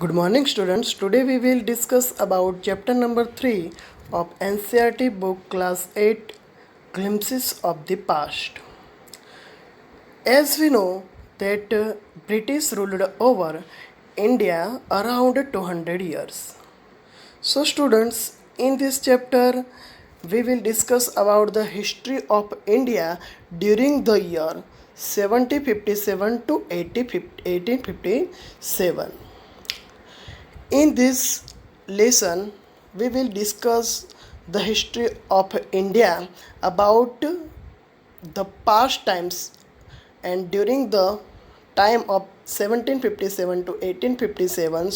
Good morning students. Today we will discuss about chapter number 3 of NCERT book class 8 Glimpses of the Past. As we know that British ruled over India around 200 years. So students, in this chapter we will discuss about the history of India during the year 1757 to 1857. In this lesson, we will discuss the history of India about the past times and during the time of 1757 to 1857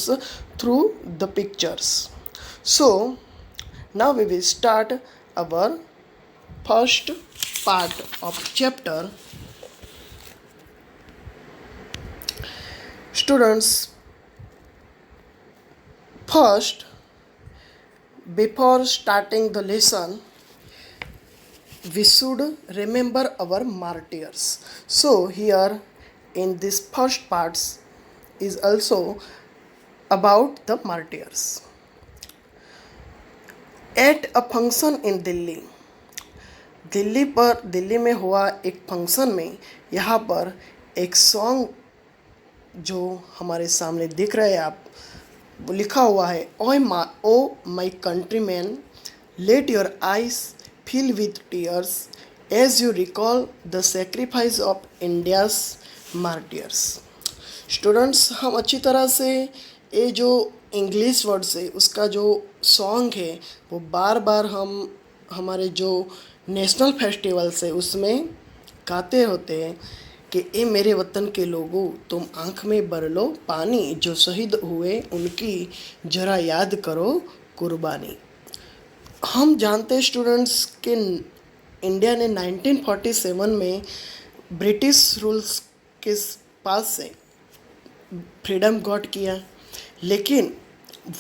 through the pictures. So, now we will start our first part of chapter. Students, first, before starting the lesson, we should remember our martyrs. So here in this first parts is also about the martyrs. At a function in Delhi में हुआ एक function में यहाँ पर एक song जो हमारे सामने दिख रहा है आप लिखा हुआ है O my country man let your eyes fill with tears as you recall the sacrifice of India's martyrs. Students, हम अच्छी तरह से ये जो इंग्लिश वर्ड्स है उसका जो सॉन्ग है वो बार बार हम हमारे जो नेशनल फेस्टिवल्स है उसमें गाते होते हैं कि ए मेरे वतन के लोगों, तुम आँख में भर लो पानी, जो शहीद हुए उनकी ज़रा याद करो कुर्बानी. हम जानते हैं स्टूडेंट्स कि इंडिया ने 1947 में ब्रिटिश रूल्स के पास से फ्रीडम गॉट किया, लेकिन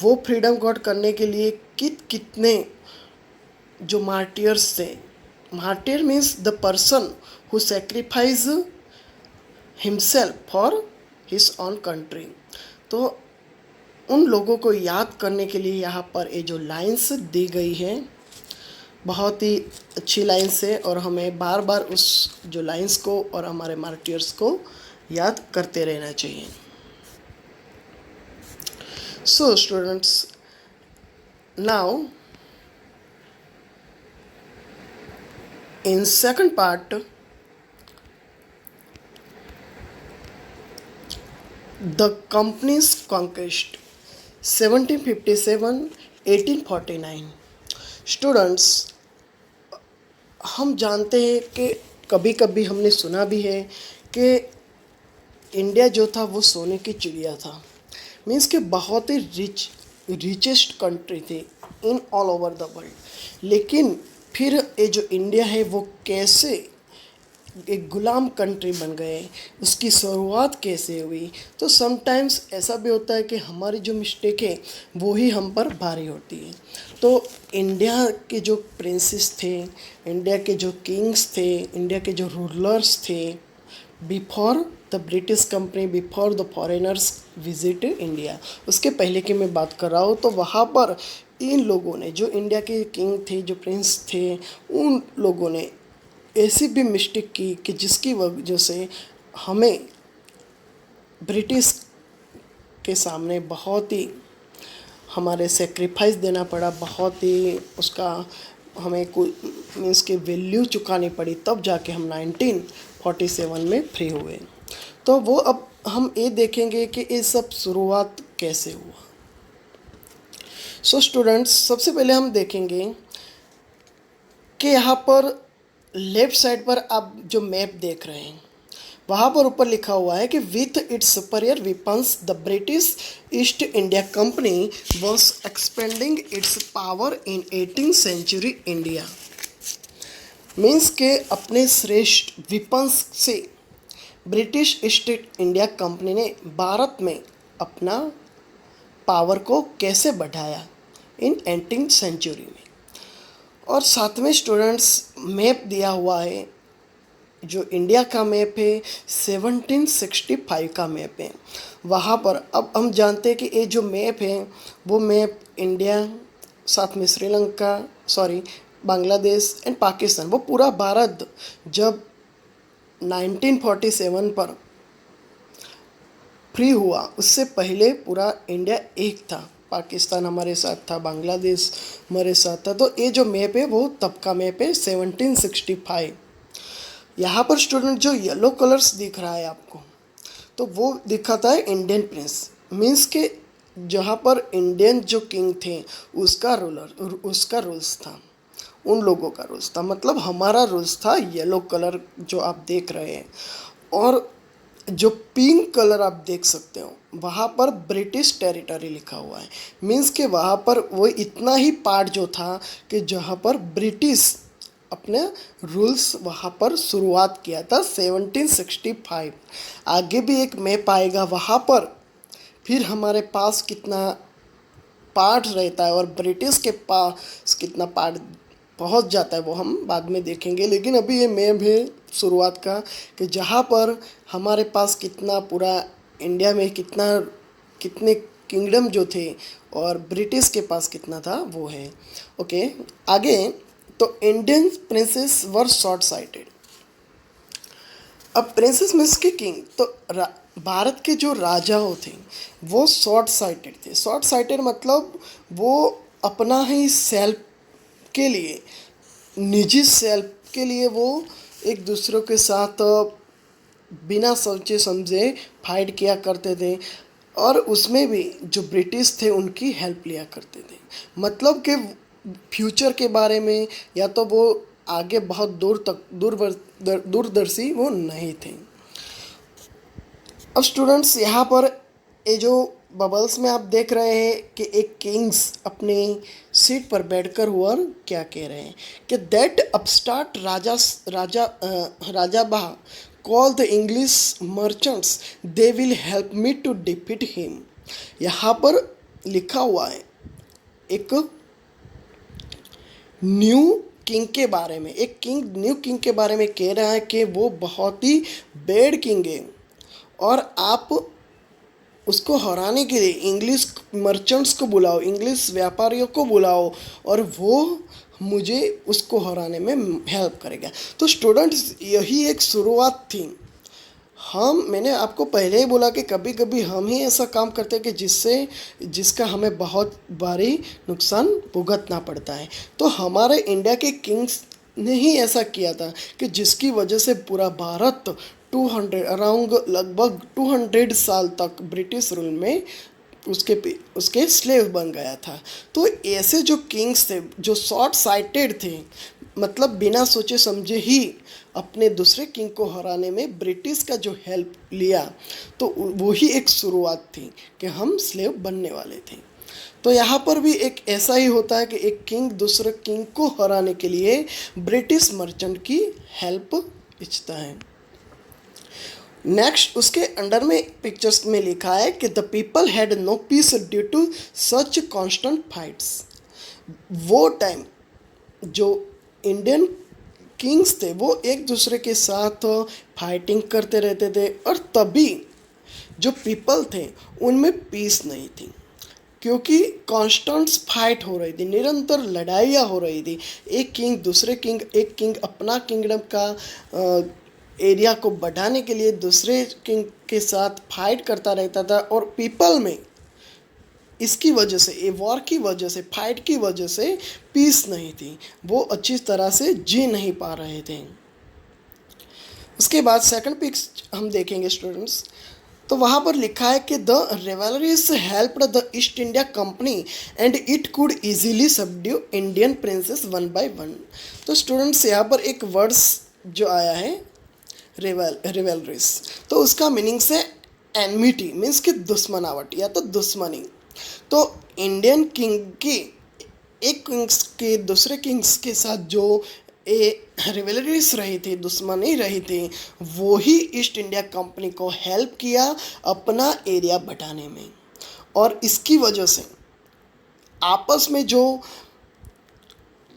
वो फ्रीडम गॉट करने के लिए कितने जो मार्टियर्स थे. Martyr means the person who sacrifice himself for his on country. तो उन लोगों को याद करने के लिए यहाँ पर ये जो लाइंस दी गई है बहुत ही अच्छी लाइंस है और हमें बार बार उस जो लाइंस को और हमारे मार्टियर्स को याद करते रहना चाहिए. So students, now in second part the companies conquest 1757-1849. Students, हम जानते हैं कि कभी कभी हमने सुना भी है कि इंडिया जो था वो सोने की चिड़िया था. मीन्स कि बहुत ही रिचेस्ट कंट्री थी in all over the world. लेकिन फिर ये जो इंडिया है वो कैसे एक गुलाम कंट्री बन गए, उसकी शुरुआत कैसे हुई. तो समटाइम्स ऐसा भी होता है कि हमारी जो मिस्टेक है वो ही हम पर भारी होती है. तो इंडिया के जो प्रिंसेस थे, इंडिया के जो किंग्स थे, इंडिया के जो रूलर्स थे, before the British company, before the foreigners visit India, उसके पहले की मैं बात कर रहा हूँ. तो वहाँ पर इन लोगों ने, जो इंडिया के किंग थे, जो प्रिंस थे, उन लोगों ने ऐसी भी मिस्टेक की कि जिसकी वजह से हमें ब्रिटिश के सामने बहुत ही हमारे सेक्रीफाइस देना पड़ा, बहुत ही उसका हमें कोई मीन्स के वैल्यू चुकानी पड़ी, तब जाके हम 1947 में फ्री हुए. तो वो अब हम ये देखेंगे कि ये सब शुरुआत कैसे हुआ. सो स्टूडेंट्स, सबसे पहले हम देखेंगे कि यहाँ पर लेफ्ट साइड पर आप जो मैप देख रहे हैं वहाँ पर ऊपर लिखा हुआ है कि with its superior weapons the British East India Company was expanding its power in 18th century India. Means के अपने श्रेष्ठ वेपन्स से ब्रिटिश ईस्ट इंडिया कंपनी ने भारत में अपना पावर को कैसे बढ़ाया इन 18th सेंचुरी में. और साथ में स्टूडेंट्स मैप दिया हुआ है जो इंडिया का मैप है 1765 का मैप है। वहाँ पर अब हम जानते हैं कि ये जो मैप है वो मैप इंडिया साथ में श्रीलंका, सॉरी, बांग्लादेश एंड पाकिस्तान, वो पूरा भारत जब 1947 पर फ्री हुआ उससे पहले पूरा इंडिया एक था। पाकिस्तान हमारे साथ था, बांग्लादेश हमारे साथ था। तो ये जो मैप है वो तब का मैप है 1765। यहाँ पर स्टूडेंट जो येलो कलर्स दिख रहा है आपको, तो वो दिखाता है इंडियन प्रिंस। मीन्स के जहाँ पर इंडियन जो किंग थे उसका रूल्स था, उन लोगों का रूल्स था। मतलब हमारा रूल्स था येलो कलर जो आप देख रहे हैं। और जो पिंक कलर आप देख सकते हो वहाँ पर ब्रिटिश टेरिटरी लिखा हुआ है। मीन्स के वहाँ पर वो इतना ही पार्ट जो था कि जहाँ पर ब्रिटिश अपने रूल्स वहाँ पर शुरुआत किया था 1765। आगे भी एक मैप आएगा वहाँ पर, फिर हमारे पास कितना पार्ट रहता है और ब्रिटिश के पास कितना पार्ट पहुंच जाता है वो हम बाद में देखेंगे। लेकिन अभी ये मैप है शुरुआत का कि जहाँ पर हमारे पास कितना पूरा इंडिया में कितने किंगडम जो थे और ब्रिटिश के पास कितना था वो है। ओके, आगे तो Indian princes were short cited. अब प्रिंसेस मीन्स के किंग, तो भारत के जो राजाओं थे वो शॉर्ट साइटेड थे। शॉर्ट साइटेड मतलब वो अपना ही सेल्फ के लिए, निजी सेल्फ के लिए वो एक दूसरों के साथ बिना सोचे समझे फाइट किया करते थे। और उसमें भी जो ब्रिटिश थे उनकी हेल्प लिया करते थे। मतलब कि फ्यूचर के बारे में या तो वो आगे बहुत दूर तक दूरदर्शी वो नहीं थे। अब स्टूडेंट्स यहाँ पर ये जो बबल्स में आप देख रहे हैं कि एक किंग्स अपनी सीट पर बैठकर हुआ क्या कह रहे हैं कि दैट अपस्टार्ट राजा बाह call the English merchants, they will help me to defeat him. यहाँ पर लिखा हुआ है एक न्यू किंग के बारे में, एक न्यू किंग के बारे में कह रहा है कि वो बहुत ही बैड किंग है और आप उसको हराने के लिए इंग्लिश मर्चेंट्स को बुलाओ, इंग्लिश व्यापारियों को बुलाओ और वो मुझे उसको हराने में हेल्प करेगा। तो स्टूडेंट्स यही एक शुरुआत थी। मैंने आपको पहले ही बोला कि कभी कभी हम ही ऐसा काम करते हैं कि जिसका हमें बहुत भारी नुकसान भुगतना पड़ता है। तो हमारे इंडिया के किंग्स ने ही ऐसा किया था कि जिसकी वजह से पूरा भारत 200 अराउंड लगभग 200 साल तक ब्रिटिश रूल में उसके स्लेव बन गया था। तो ऐसे जो किंग्स थे जो शॉर्ट साइटेड थे, मतलब बिना सोचे समझे ही अपने दूसरे किंग को हराने में ब्रिटिश का जो हेल्प लिया, तो वो ही एक शुरुआत थी कि हम स्लेव बनने वाले थे। तो यहाँ पर भी एक ऐसा ही होता है कि एक किंग दूसरे किंग को हराने के लिए ब्रिटिश मर्चेंट की हेल्प इच्छता है। नेक्स्ट उसके अंडर में पिक्चर्स में लिखा है कि the people had no peace due to such constant fights. वो टाइम जो इंडियन किंग्स थे वो एक दूसरे के साथ फाइटिंग करते रहते थे और तभी जो पीपल थे उनमें पीस नहीं थी, क्योंकि कॉन्स्टेंट फाइट हो रही थी, निरंतर लड़ाइयाँ हो रही थी। एक किंग अपना किंगडम का एरिया को बढ़ाने के लिए दूसरे किंग के साथ फाइट करता रहता था और पीपल में इसकी वजह से, ये वॉर की वजह से, फाइट की वजह से पीस नहीं थी, वो अच्छी तरह से जी नहीं पा रहे थे। उसके बाद सेकंड पिक्स हम देखेंगे स्टूडेंट्स, तो वहाँ पर लिखा है कि the rivalries helped the East India Company and it could easily subdue Indian princes one by one. तो स्टूडेंट्स यहाँ पर एक वर्ड्स जो आया है रिवैलरीज, तो उसका मीनिंग से एनमिटी मीन्स कि दुश्मनावट या तो दुश्मनी। तो इंडियन किंग की एक किंग्स के दूसरे किंग्स के साथ जो रिवैलरीज रही थी, दुश्मनी रही थी, वो ही ईस्ट इंडिया कंपनी को हेल्प किया अपना एरिया बढ़ाने में। और इसकी वजह से आपस में जो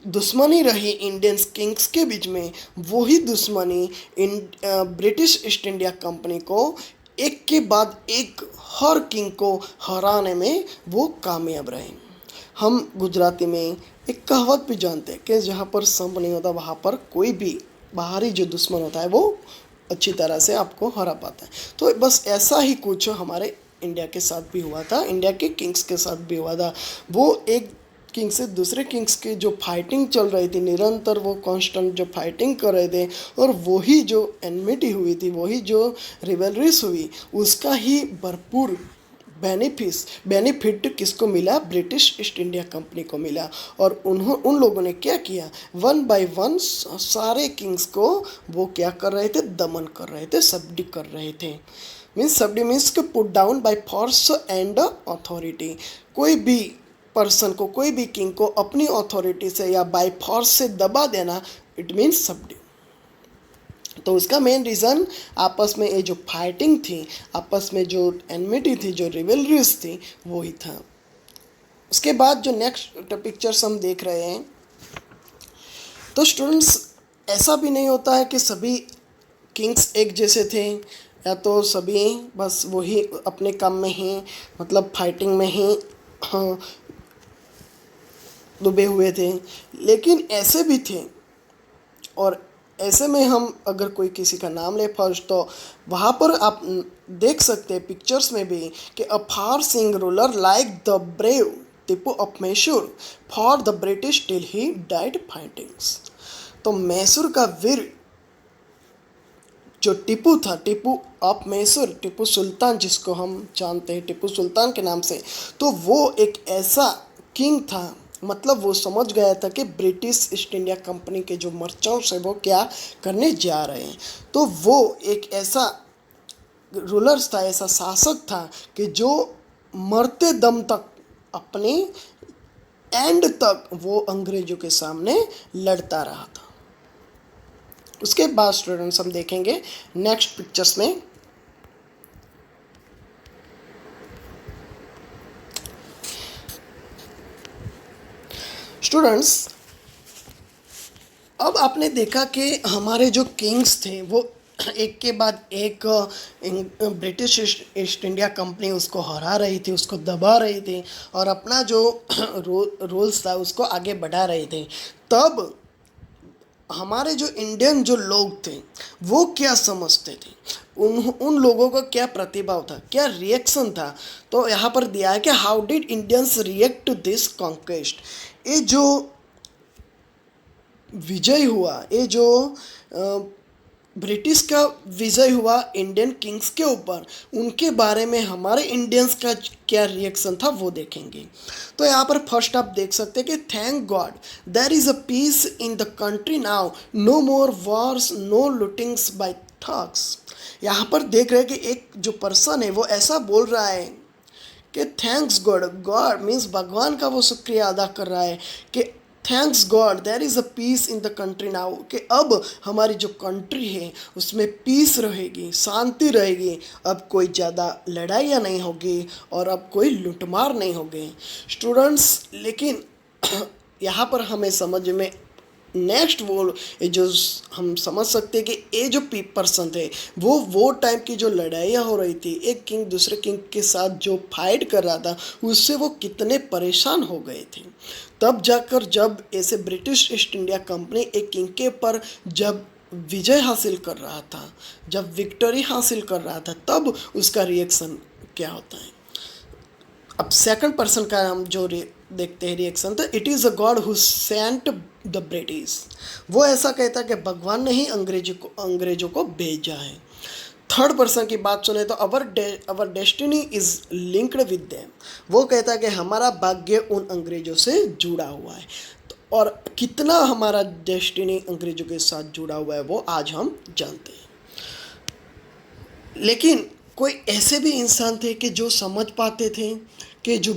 दुश्मनी रही इंडियन किंग्स के बीच में, वही दुश्मनी ब्रिटिश ईस्ट इंडिया कंपनी को एक के बाद एक हर किंग को हराने में वो कामयाब रहे। हम गुजराती में एक कहावत भी जानते हैं कि जहाँ पर संप नहीं होता वहाँ पर कोई भी बाहरी जो दुश्मन होता है वो अच्छी तरह से आपको हरा पाता है। तो बस ऐसा ही कुछ हमारे इंडिया के साथ भी हुआ था, इंडिया के किंग्स के साथ भी हुआ था। वो एक किंग से दूसरे किंग्स की जो फाइटिंग चल रही थी, निरंतर वो कांस्टेंट जो फाइटिंग कर रहे थे, और वही जो एनमिटी हुई थी, वही जो रिवलरीज हुई, उसका ही भरपूर बेनिफिट किसको मिला? ब्रिटिश ईस्ट इंडिया कंपनी को मिला। और उन लोगों ने क्या किया? वन बाय वन सारे किंग्स को वो क्या कर रहे थे? दमन कर रहे थे, सबडी कर रहे थे। Somebody means put down by force and authority. कोई भी पर्सन को, कोई भी किंग को अपनी अथॉरिटी से या बाय फोर्स से दबा देना, इट मीन्स सबडी। तो उसका मेन रीज़न आपस में ये जो फाइटिंग थी, आपस में जो एनमिटी थी, जो रिवलरीज थी, वो ही था। उसके बाद जो नेक्स्ट पिक्चर्स हम देख रहे हैं, तो स्टूडेंट्स ऐसा भी नहीं होता है कि सभी किंग्स एक जैसे थे, या तो सभी बस वही अपने काम में ही, मतलब फाइटिंग में ही डूबे हुए थे। लेकिन ऐसे भी थे, और ऐसे में हम अगर कोई किसी का नाम ले फर्स्ट, तो वहाँ पर आप देख सकते हैं पिक्चर्स में भी कि a far seeing ruler like the brave Tipu of Mysore for the British till he died fightings. तो मैसूर का वीर जो टीपू था, टीपू ऑफ मैसूर, टीपू सुल्तान जिसको हम जानते हैं टीपू सुल्तान के नाम से, तो वो एक ऐसा किंग था, मतलब वो समझ गया था कि ब्रिटिश ईस्ट इंडिया कंपनी के जो मर्चेंट्स हैं वो क्या करने जा रहे हैं। तो वो एक ऐसा रूलर्स था, ऐसा शासक था कि जो मरते दम तक, अपने एंड तक वो अंग्रेजों के सामने लड़ता रहा था। उसके बाद स्टूडेंट्स हम देखेंगे नेक्स्ट पिक्चर्स में, स्टूडेंट्स अब आपने देखा कि हमारे जो किंग्स थे वो एक के बाद एक ब्रिटिश ईस्ट इंडिया कंपनी उसको हरा रही थी, उसको दबा रही थी, और अपना जो रूल्स था उसको आगे बढ़ा रहे थे। तब हमारे जो इंडियन जो लोग थे वो क्या समझते थे, उन लोगों का क्या प्रतिभाव था, क्या रिएक्शन था? तो यहाँ पर दिया है कि how did Indians react to this conquest. ये जो विजय हुआ, ये जो ब्रिटिश का विजय हुआ इंडियन किंग्स के ऊपर, उनके बारे में हमारे इंडियंस का क्या रिएक्शन था वो देखेंगे। तो यहाँ पर फर्स्ट आप देख सकते हैं कि thank God there is a peace in the country now, no more wars, no lootings by thugs. यहाँ पर देख रहे हैं कि एक जो पर्सन है वो ऐसा बोल रहा है कि थैंक्स गॉड, गॉड मीन्स भगवान का वो शुक्रिया अदा कर रहा है कि thanks God there is a peace in the country now, कि अब हमारी जो कंट्री है उसमें पीस रहेगी, शांति रहेगी, अब कोई ज़्यादा लड़ाइयाँ नहीं होगी और अब कोई लूटमार नहीं होगी। स्टूडेंट्स लेकिन यहाँ पर हमें समझ में नेक्स्ट वो जो हम समझ सकते हैं कि ये जो पर्सन थे वो टाइम की जो लड़ाइयाँ हो रही थी, एक किंग दूसरे किंग के साथ जो फाइट कर रहा था, उससे वो कितने परेशान हो गए थे। तब जाकर जब ऐसे ब्रिटिश ईस्ट इंडिया कंपनी एक किंग के पर जब विजय हासिल कर रहा था, जब विक्ट्री हासिल कर रहा था, तब उसका रिएक्शन क्या होता है। अब सेकंड पर्सन का हम जो देखते हैं रिएक्शन, तो it is a God who sent the British. वो ऐसा कहता है कि भगवान ने ही अंग्रेजों को भेजा है। थर्ड पर्सन की बात सुने तो our destiny is linked with them. वो कहता है कि हमारा भाग्य उन अंग्रेजों से जुड़ा हुआ है। और कितना हमारा डेस्टिनी अंग्रेजों के साथ जुड़ा हुआ है वो आज हम जानते हैं। लेकिन कोई ऐसे भी इंसान थे कि जो समझ पाते थे कि जो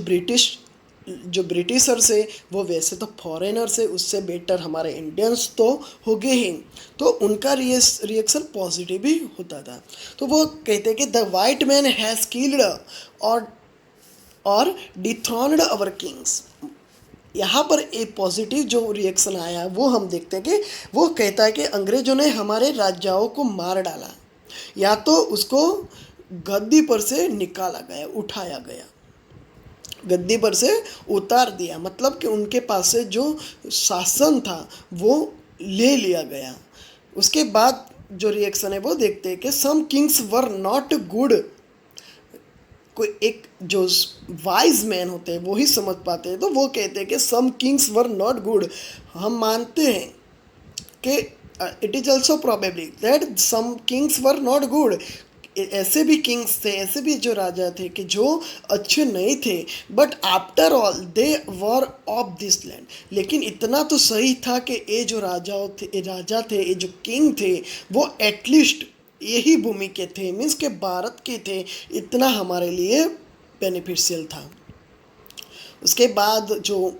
ब्रिटिशर से वो वैसे तो फॉरेनर से उससे बेटर हमारे इंडियंस तो हो गए ही, तो उनका रिएक्शन पॉजिटिव ही होता था। तो वो कहते कि the white man has killed और डिथ्रॉन्ड अवर किंग्स। यहाँ पर एक पॉजिटिव जो रिएक्शन आया है वो हम देखते हैं कि वो कहता है कि अंग्रेजों ने हमारे राजाओं को मार डाला या तो उसको गद्दी पर से निकाला गया, उठाया गया, गद्दी पर से उतार दिया, मतलब कि उनके पास से जो शासन था वो ले लिया गया। उसके बाद जो रिएक्शन है वो देखते हैं कि some kings were not good. कोई एक जो वाइज मैन होते हैं वो ही समझ पाते हैं, तो वो कहते हैं कि some kings were not good. हम मानते हैं कि it is also probably that some kings were not good. ऐसे भी किंग्स थे, ऐसे भी जो राजा थे कि जो अच्छे नहीं थे, but after all they were of this land. लेकिन इतना तो सही था कि ये जो राजा थे, ये जो किंग थे, वो एटलीस्ट यही भूमि के थे, मीन्स के भारत के थे। इतना हमारे लिए बेनिफिशियल था। उसके बाद जो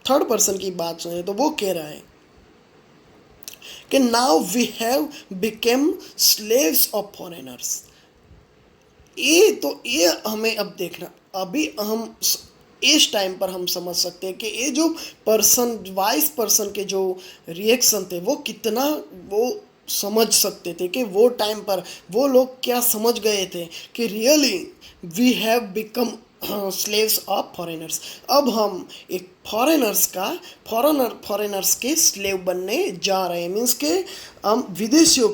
थर्ड पर्सन की बात सुने तो वो कह रहा है कि now we have became slaves of foreigners. ये हमें अब देखना, अभी हम इस टाइम पर हम समझ सकते हैं कि ये जो वाइस पर्सन के जो रिएक्शन थे वो कितना वो समझ सकते थे कि वो टाइम पर वो लोग क्या समझ गए थे कि really we have become slaves of foreigners. अब हम एक फॉरेनर्स के स्लेव बनने जा रहे हैं, मीन्स के हम विदेशियों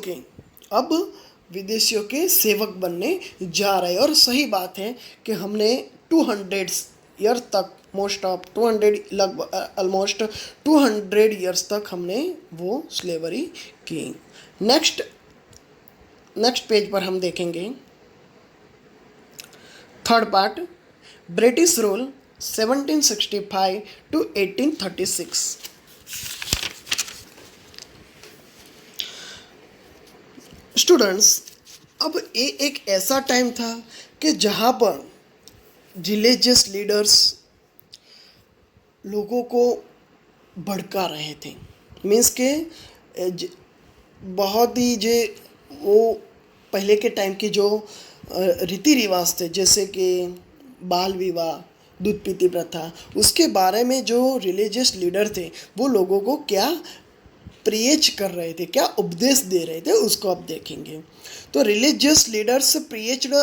के सेवक बनने जा रहे हैं। और सही बात है कि हमने 200 ईयर तक मोस्ट ऑफ 200 लगभग ऑलमोस्ट 200 ईयर्स तक हमने वो स्लेवरी की। नेक्स्ट पेज पर हम देखेंगे third part, British rule 1765 to 1836। Students, अब ये एक ऐसा टाइम था कि जहाँ पर रिलीजियस लीडर्स लोगों को भड़का रहे थे, मीन्स के बहुत ही जे वो पहले के टाइम की जो रीति रिवाज थे, जैसे कि बाल विवाह, दूध पीती प्रथा, उसके बारे में जो रिलीजियस लीडर थे वो लोगों को क्या प्रीच कर रहे थे, क्या उपदेश दे रहे थे, उसको आप देखेंगे। तो religious leaders preached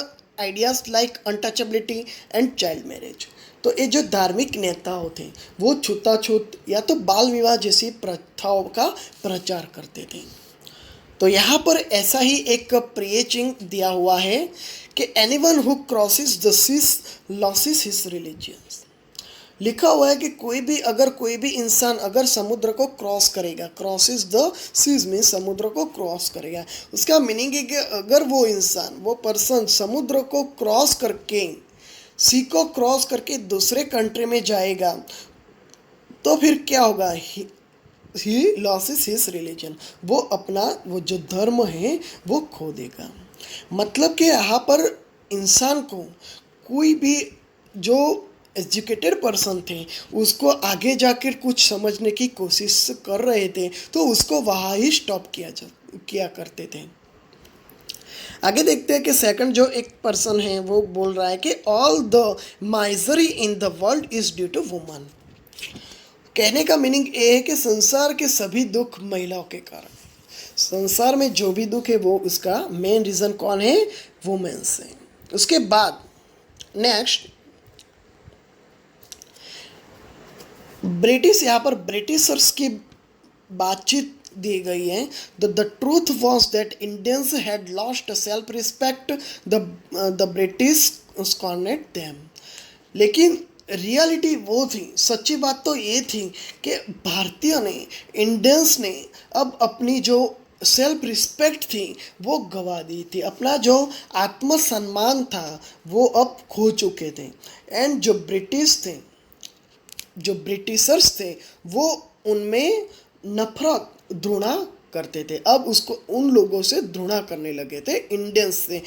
ideas like untouchability and child marriage. तो ये जो धार्मिक नेता थे वो छूताछूत या तो बाल विवाह जैसी प्रथाओं का प्रचार करते थे। तो यहाँ पर ऐसा ही एक प्रीचिंग दिया हुआ है कि anyone who crosses the seas loses his religions. लिखा हुआ है कि कोई भी इंसान अगर समुद्र को क्रॉस करेगा, क्रॉसेस द सीज में समुद्र को क्रॉस करेगा, उसका मीनिंग है कि अगर वो इंसान, वो पर्सन समुद्र को क्रॉस करके, सी को क्रॉस करके दूसरे कंट्री में जाएगा, तो फिर क्या होगा, ही लॉसेस हिज रिलीजन, वो जो धर्म है वो खो देगा। मतलब कि यहाँ पर इंसान को कोई भी जो एजुकेटेड पर्सन थे उसको आगे जाकर कुछ समझने की कोशिश कर रहे थे तो उसको वहाँ ही स्टॉप किया करते थे। आगे देखते हैं कि सेकंड जो एक पर्सन है वो बोल रहा है कि all the misery in the world is due to woman. कहने का मीनिंग ये है कि संसार के सभी दुख महिलाओं के कारण, संसार में जो भी दुख है वो उसका मेन रीज़न कौन है, वुमेन्स है। उसके बाद नेक्स्ट ब्रिटिश, यहाँ पर ब्रिटिशर्स की बातचीत दी गई है। The truth was that Indians had lost self respect, the British scorned them. लेकिन रियलिटी वो थी, सच्ची बात तो ये थी कि भारतीय ने, इंडियंस ने अब अपनी जो सेल्फ रिस्पेक्ट थी वो गवा दी थी, अपना जो आत्मसम्मान था वो अब खो चुके थे। एंड जो ब्रिटिशर्स थे वो उनमें नफरत, घृणा करते थे। अब उसको उन लोगों से घृणा करने लगे थे, इंडियंस से।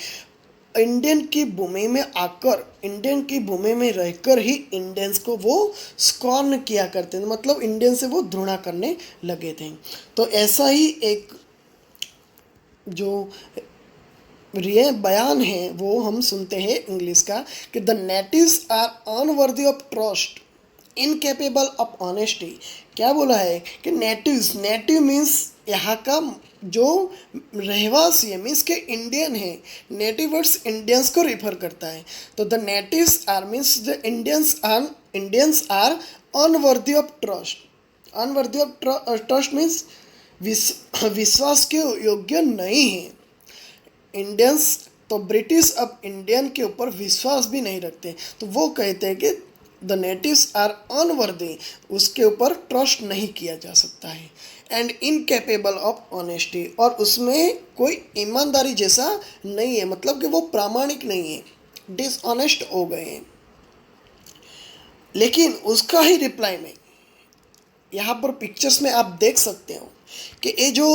इंडियन की भूमि में आकर, इंडियन की भूमि में रहकर ही इंडियंस को वो स्कॉर्न किया करते थे, मतलब इंडियन से वो घृणा करने लगे थे। तो ऐसा ही एक जो बयान है वो हम सुनते हैं इंग्लिश का कि the natives are unworthy of trust incapable of honesty. क्या बोला है कि नेटिव्स, नेटिव मीन्स यहाँ का जो रहवासी है, मीन्स के इंडियन है। नेटिव वर्ड्स इंडियंस को रिफर करता है। तो the natives are means the Indians are unworthy of trust. Unworthy of trust means विश्वास के योग्य नहीं है। इंडियंस तो ब्रिटिश अब इंडियन के ऊपर विश्वास भी नहीं रखते, तो वो कहते हैं कि द नेटिव्स आर अनवर्दी, उसके ऊपर ट्रस्ट नहीं किया जा सकता है। एंड इनकेपेबल ऑफ ऑनेस्टी, और उसमें कोई ईमानदारी जैसा नहीं है, मतलब कि वो प्रामाणिक नहीं है, डिसऑनेस्ट हो गए हैं। लेकिन उसका ही रिप्लाई में यहाँ पर पिक्चर्स में आप देख सकते हो कि ये जो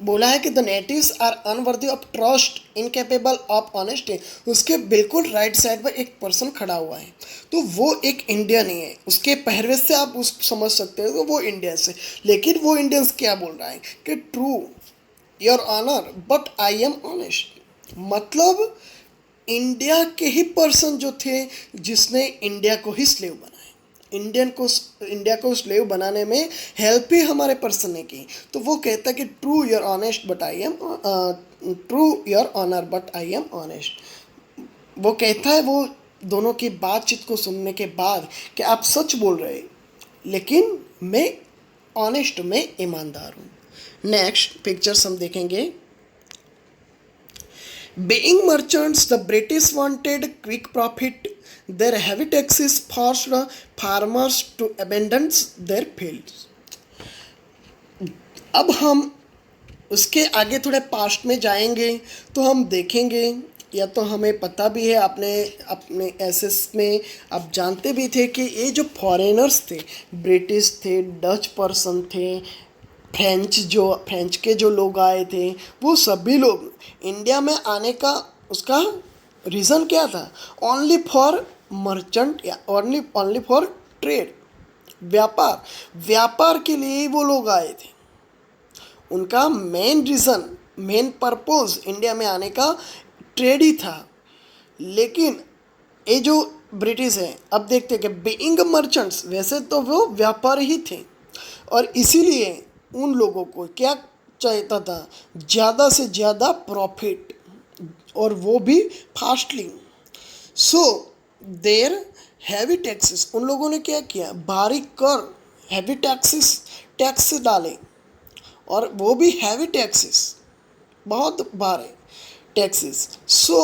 बोला है कि the natives are unworthy of trust, incapable of honesty, उसके बिल्कुल राइट साइड पर एक पर्सन खड़ा हुआ है। तो वो एक इंडियन ही है, उसके पहरवे से आप उस समझ सकते हो वो इंडियन से। लेकिन वो इंडियंस क्या बोल रहा है कि true your honour but I am honest, मतलब इंडिया के ही पर्सन जो थे जिसने इंडिया को ही स्लेव बनाया, इंडिया को स्लेव बनाने में हेल्प ही हमारे पर्सन ने की। तो वो कहता है कि true your honest but I am true your honour but I am honest. वो कहता है, वो दोनों की बातचीत को सुनने के बाद कि आप सच बोल रहे, लेकिन मैं ऑनेस्ट, मैं ईमानदार हूँ। नेक्स्ट पिक्चर्स हम देखेंगे। Being merchants, the British wanted quick profit. Their heavy taxes forced farmers to abandon their fields. अब हम उसके आगे थोड़े पास्ट में जाएंगे तो हम देखेंगे, या तो हमें पता भी है, अपने एसेस में आप जानते भी थे कि ये जो फॉरेनर्स थे, ब्रिटिश थे, डच पर्सन थे, फ्रेंच के जो लोग आए थे, वो सभी लोग इंडिया में आने का उसका रीज़न क्या था? ओनली फॉर मर्चेंट, या ओनली फॉर ट्रेड, व्यापार के लिए ही वो लोग आए थे। उनका main reason, main purpose India में आने का ट्रेड ही था। लेकिन ये जो ब्रिटिश है, अब देखते हैं कि बीइंग मर्चेंट्स, वैसे तो वो व्यापारी ही थे, और इसीलिए उन लोगों को क्या चाहता था? ज़्यादा से ज़्यादा प्रॉफिट, और वो भी फास्टली। सो देर हैवी टैक्सेस, उन लोगों ने क्या किया? भारी कर, हैवी टैक्स डाले, और वो भी हैवी टैक्सेस, बहुत भारी taxes. So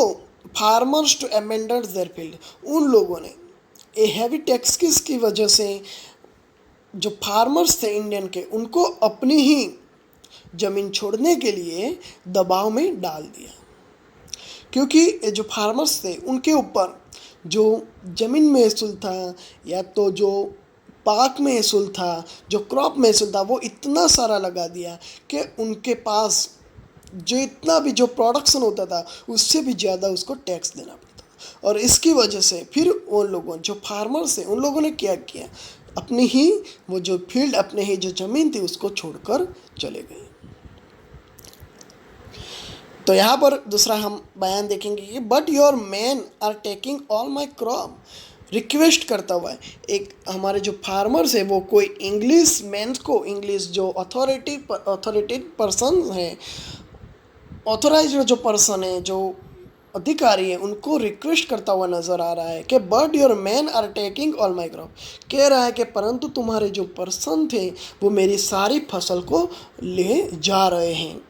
farmers to amend their field, उन लोगों ने ये हैवी टैक्स की वजह से जो फार्मर्स थे इंडियन के, उनको अपनी ही ज़मीन छोड़ने के लिए दबाव में डाल दिया। क्योंकि ये जो फार्मर्स थे, उनके ऊपर जो ज़मीन महसूल था, या तो जो पाक महसूल था, जो क्रॉप महसूल था, वो इतना सारा लगा दिया कि उनके पास जो इतना भी जो प्रोडक्शन होता था, उससे भी ज़्यादा उसको टैक्स देना पड़ता। और इसकी वजह से फिर उन लोगों, जो फार्मर्स हैं, उन लोगों ने क्या किया? अपनी ही वो जो फील्ड, अपने ही जो ज़मीन थी, उसको छोड़कर चले गए। तो यहाँ पर दूसरा हम बयान देखेंगे कि but your man are taking all my crop, request करता हुआ है। एक हमारे जो फार्मर्स है, वो कोई इंग्लिश मैन को, इंग्लिश जो अथॉरिटेड पर्सन हैं, ऑथोराइज्ड जो पर्सन है, जो अधिकारी है, उनको रिक्वेस्ट करता हुआ नज़र आ रहा है कि but your man are taking all my crop, कह रहा है कि परंतु तुम्हारे जो पर्सन थे, वो मेरी सारी फसल को ले जा रहे हैं।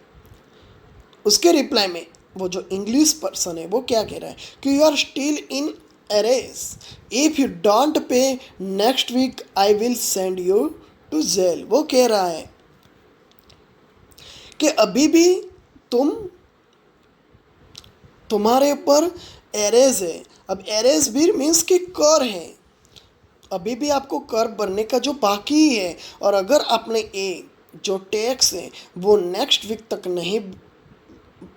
उसके रिप्लाई में वो जो इंग्लिश पर्सन है, वो क्या कह रहा है कि you are still in arrest, if you don't pay next week I will send you to jail. वो कह रहा है कि अभी भी तुम्हारे ऊपर एरेज है। अब एरेज भी मीन्स कि कर है, अभी भी आपको कर भरने का जो बाकी है, और अगर आपने ये जो टैक्स है वो नेक्स्ट वीक तक नहीं,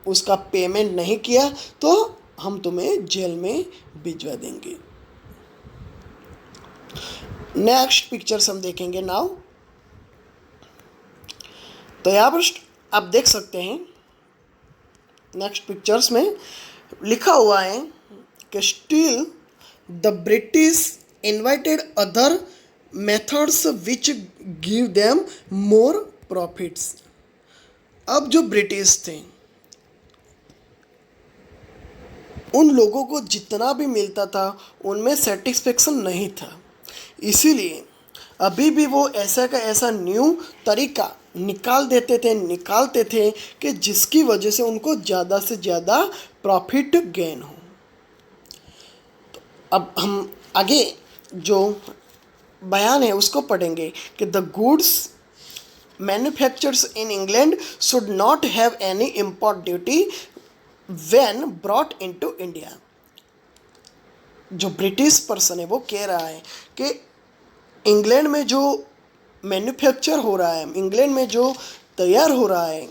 उसका पेमेंट नहीं किया, तो हम तुम्हें जेल में भिजवा देंगे। नेक्स्ट पिक्चर्स हम देखेंगे नाउ। तो यहाँ पर आप देख सकते हैं, नेक्स्ट पिक्चर्स में लिखा हुआ है कि still the British invited other methods which give them more profits. अब जो ब्रिटिश थे उन लोगों को जितना भी मिलता था उनमें सेटिस्फेक्शन नहीं था, इसीलिए अभी भी वो ऐसा का ऐसा न्यू तरीका निकालते थे कि जिसकी वजह से उनको ज़्यादा से ज़्यादा प्रॉफिट गेन हो। अब हम आगे जो बयान है उसको पढ़ेंगे कि the goods manufactures in England should not have any import duty when brought into India. जो ब्रिटिश पर्सन है वो कह रहा है कि इंग्लैंड में जो मैन्युफैक्चर हो रहा है, इंग्लैंड में जो तैयार हो रहा है,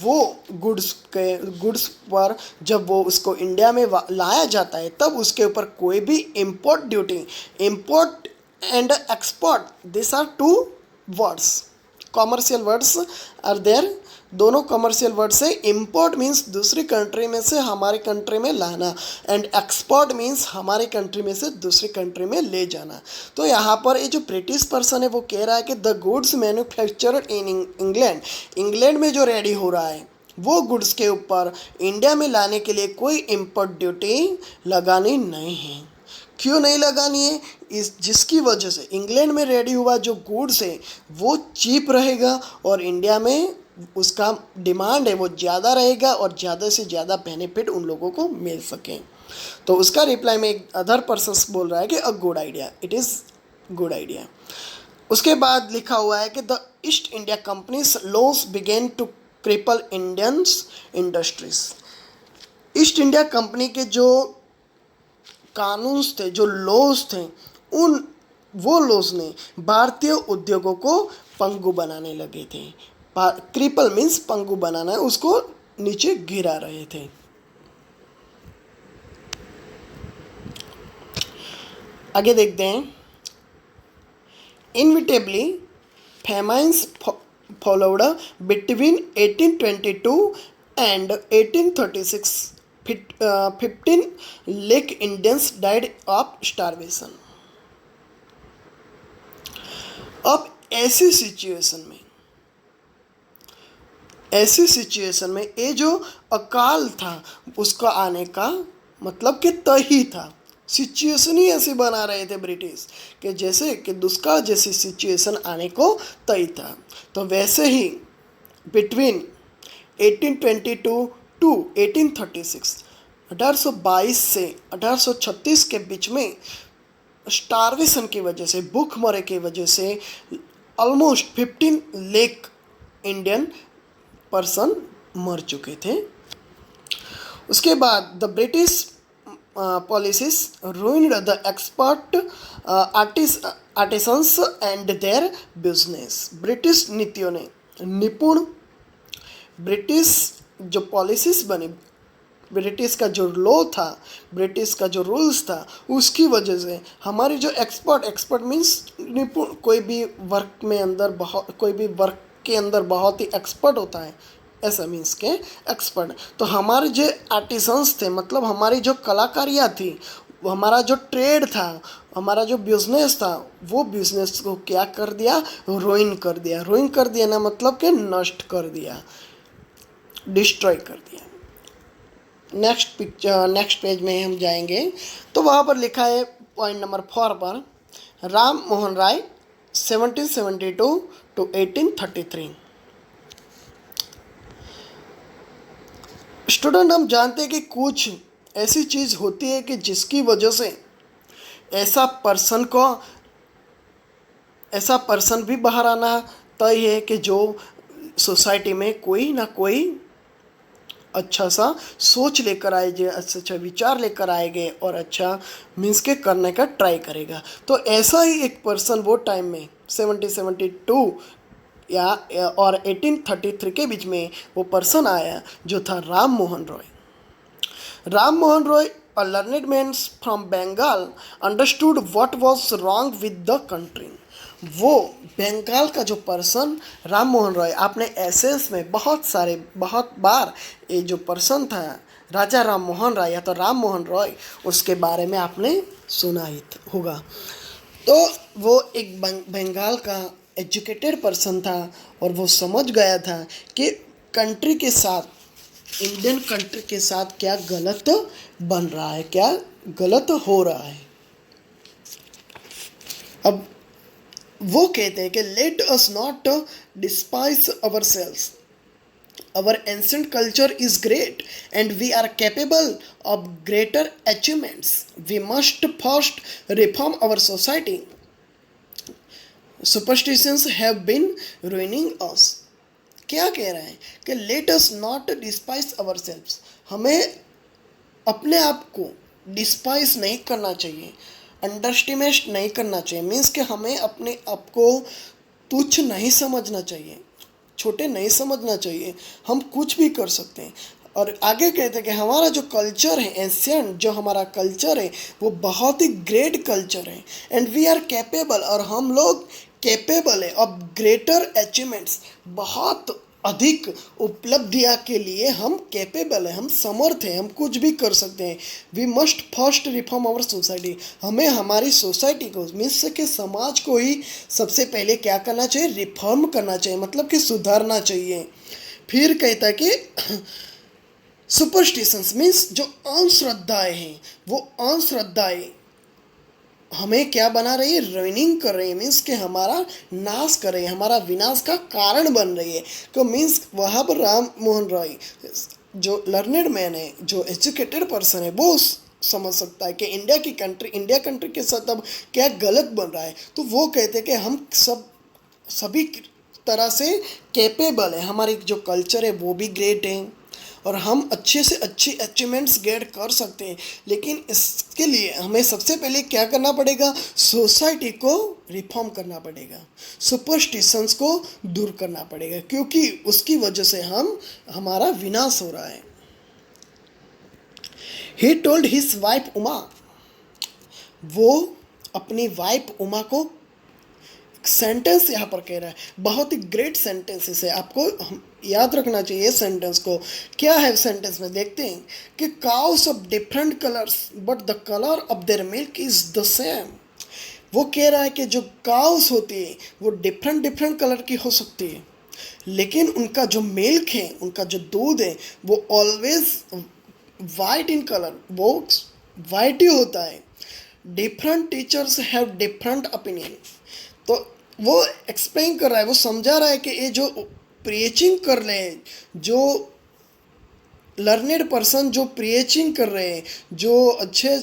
वो गुड्स पर जब वो उसको इंडिया में लाया जाता है तब उसके ऊपर कोई भी import duty, import and export, this are two words, commercial words are there. दोनों कमर्शियल वर्ड्स है। इम्पोर्ट मीन्स दूसरी कंट्री में से हमारे कंट्री में लाना एंड एक्सपोर्ट मीन्स हमारे कंट्री में से दूसरी कंट्री में ले जाना। तो यहाँ पर ये जो ब्रिटिश पर्सन है वो कह रहा है कि the goods manufactured in England, England में जो रेडी हो रहा है वो गुड्स के ऊपर इंडिया में लाने के लिए कोई इम्पोर्ट ड्यूटी लगानी नहीं है। क्यों नहीं लगानी है? जिसकी वजह से इंग्लैंड में रेडी हुआ जो गुड्स है वो चीप रहेगा और इंडिया में उसका डिमांड है वो ज़्यादा रहेगा और ज़्यादा से ज़्यादा बेनिफिट उन लोगों को मिल सके। तो उसका रिप्लाई में एक अदर पर्सन बोल रहा है कि a good idea, it is good idea. उसके बाद लिखा हुआ है कि the East India company's laws began to cripple Indians industries. East India Company के जो कानून थे, जो लॉस थे, वो लॉस ने भारतीय उद्योगों को पंगु बनाने लगे थे। क्रिपल मीन्स पंगु बनाना है, उसको नीचे गिरा रहे थे। आगे देखते हैं। Inevitably famines followed between 1822 and 1836। 15 lakh Indians died of starvation. अब ऐसी सिचुएशन में ये जो अकाल था उसका आने का मतलब कि तय ही था। सिचुएशन ही ऐसी बना रहे थे ब्रिटिश कि जैसे कि दुष्काल जैसी सिचुएशन आने को तय था। तो वैसे ही बिटवीन 1822 टू 1836, 1822 से 1836 के बीच में स्टारवेशन की वजह से, भूखमरी की वजह से ऑलमोस्ट 15 लाख इंडियन पर्सन मर चुके थे। उसके बाद the British policies ruined the expert artisans and their business. British नीतियों ने, निपुण ब्रिटिश जो पॉलिसीज बनी, ब्रिटिश का जो लॉ था, ब्रिटिश का जो रूल्स था, उसकी वजह से हमारी जो एक्सपर्ट मीन्स निपुण, कोई भी वर्क के अंदर बहुत ही एक्सपर्ट होता है, ऐसा मीन्स के एक्सपर्ट। तो हमारे जो आर्टिसंस थे, मतलब हमारी जो कलाकारियाँ थी, हमारा जो ट्रेड था, हमारा जो बिजनेस था, वो बिजनेस को क्या कर दिया? रोइन कर दिया ना, मतलब कि नष्ट कर दिया, डिस्ट्रॉय कर दिया। नेक्स्ट पेज में हम जाएंगे तो वहाँ पर लिखा है पॉइंट नंबर 4 पर, राम मोहन राय 1772 टू 1833। स्टूडेंट, हम जानते हैं कि कुछ ऐसी चीज़ होती है कि जिसकी वजह से ऐसा पर्सन भी बाहर आना तय है कि जो सोसाइटी में कोई ना कोई अच्छा सा सोच लेकर आएंगे, अच्छा विचार लेकर आएंगे और अच्छा मीन्स के करने का ट्राई करेगा। तो ऐसा ही एक पर्सन वो टाइम में 1772 और 1833 के बीच में वो पर्सन आया जो था Ram Mohan Roy, a learned man from Bengal, understood what was wrong with the country. वो बंगाल का जो पर्सन राम मोहन रॉय, आपने एसेस में बहुत बार ये जो पर्सन था राजा राम मोहन राय या तो राम मोहन रॉय, उसके बारे में आपने सुना ही होगा। तो वो एक बंगाल का एजुकेटेड पर्सन था और वो समझ गया था कि कंट्री के साथ, इंडियन कंट्री के साथ क्या गलत बन रहा है, क्या गलत हो रहा है। अब वो कहते हैं कि let us not despise our selves, our ancient culture is great and we are capable of greater achievements. We must first reform our society. Superstitions have been ruining us. क्या कह रहे हैं कि let us not despise our selves, हमें अपने आप को despise नहीं करना चाहिए, अंडरस्टिमेट नहीं करना चाहिए। मीन्स कि हमें अपने आप को तुच्छ नहीं समझना चाहिए, छोटे नहीं समझना चाहिए, हम कुछ भी कर सकते हैं। और आगे कहते हैं कि हमारा जो कल्चर है, एंशियंट जो हमारा कल्चर है, वो बहुत ही ग्रेट कल्चर है एंड वी आर कैपेबल, और हम लोग कैपेबल है ऑफ ग्रेटर अचीवमेंट्स, बहुत अधिक उपलब्धियाँ के लिए हम कैपेबल है, हम समर्थ हैं, हम कुछ भी कर सकते हैं। We must first reform our society, हमें हमारी सोसाइटी को, मीन्स के समाज को ही सबसे पहले क्या करना चाहिए, रिफॉर्म करना चाहिए, मतलब कि सुधारना चाहिए। फिर कहता है कि सुपरस्टिशंस मीन्स जो अंधश्रद्धाएँ हैं, वो अंधश्रद्धाएँ हमें क्या बना रही है, रनिंग कर रही है, मीन्स कि हमारा नाश कर रही है, हमारा विनाश का कारण बन रही है। तो मीन्स वहाँ पर राम मोहन रॉय जो लर्नेड मैन है, जो एजुकेटेड पर्सन है, वो समझ सकता है कि इंडिया कंट्री के साथ अब क्या गलत बन रहा है। तो वो कहते हैं कि हम सभी तरह से कैपेबल है, हमारी जो कल्चर है वो भी ग्रेट है और हम अच्छे से अच्छी अचीवमेंट्स गेट कर सकते हैं। लेकिन इसके लिए हमें सबसे पहले क्या करना पड़ेगा, सोसाइटी को रिफॉर्म करना पड़ेगा, सुपरस्टिशंस को दूर करना पड़ेगा, क्योंकि उसकी वजह से हमारा विनाश हो रहा है। He told his wife Uma, वो अपनी वाइफ उमा को सेंटेंस यहाँ पर कह रहा है, बहुत ही ग्रेट सेंटेंसेस है, आपको याद रखना चाहिए ये सेंटेंस को। क्या है सेंटेंस में, देखते हैं कि cows of different colours but the colour of their milk is the same. वो कह रहा है कि जो काउस होती है वो डिफरेंट डिफरेंट कलर की हो सकती है, लेकिन उनका जो मिल्क है, उनका जो दूध है, वो ऑलवेज वाइट इन कलर, वो वाइट ही होता है। Different teachers have different opinion. तो वो एक्सप्लेन कर रहा है, वो समझा रहा है कि ये जो प्रीचिंग कर रहे हैं, जो लर्नेड पर्सन जो प्रीचिंग कर रहे हैं, जो अच्छे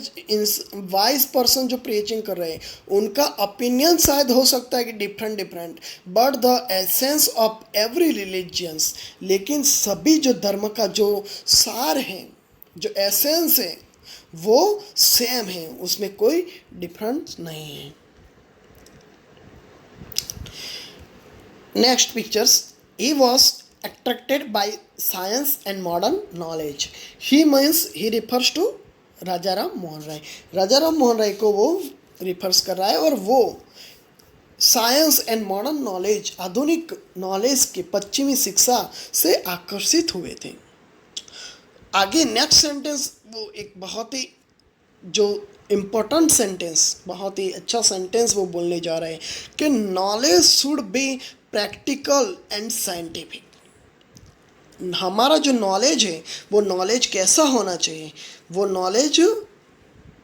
वाइज पर्सन जो प्रीचिंग कर रहे हैं, उनका ओपिनियन शायद हो सकता है कि different different, but the essence of every religions, लेकिन सभी जो धर्म का जो सार है, जो एसेंस है, वो सेम है, उसमें कोई डिफरेंस नहीं है। Next pictures, he was attracted by science and modern knowledge. He means he refers to राजा राम मोहन राय। राजा राम मोहन राय को वो रिफर्स कर रहा है और वो साइंस एंड मॉडर्न नॉलेज, आधुनिक नॉलेज के पश्चिमी शिक्षा से आकर्षित हुए थे। आगे नेक्स्ट सेंटेंस वो एक बहुत ही जो इम्पोर्टेंट सेंटेंस, बहुत ही अच्छा सेंटेंस वो बोलने जा रहे हैं कि knowledge should be practical and scientific. हमारा जो नॉलेज है वो नॉलेज कैसा होना चाहिए, वो नॉलेज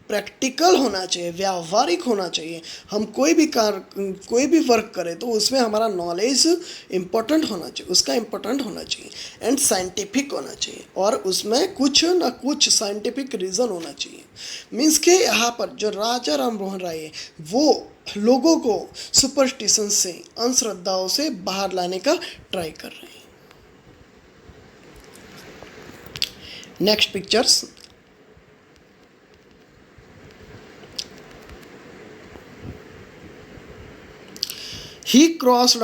प्रैक्टिकल होना चाहिए, व्यावहारिक होना चाहिए। हम कोई भी वर्क करें तो उसमें हमारा नॉलेज इम्पोर्टेंट होना चाहिए, उसका इम्पोर्टेंट होना चाहिए एंड साइंटिफिक होना चाहिए, और उसमें कुछ ना कुछ साइंटिफिक रीज़न होना चाहिए। मीन्स के यहाँ पर जो राजा राम मोहन राय है वो लोगों को सुपरस्टिशन से, अंधश्रद्धाओं से बाहर लाने का ट्राई कर रहे हैं। Next pictures, he crossed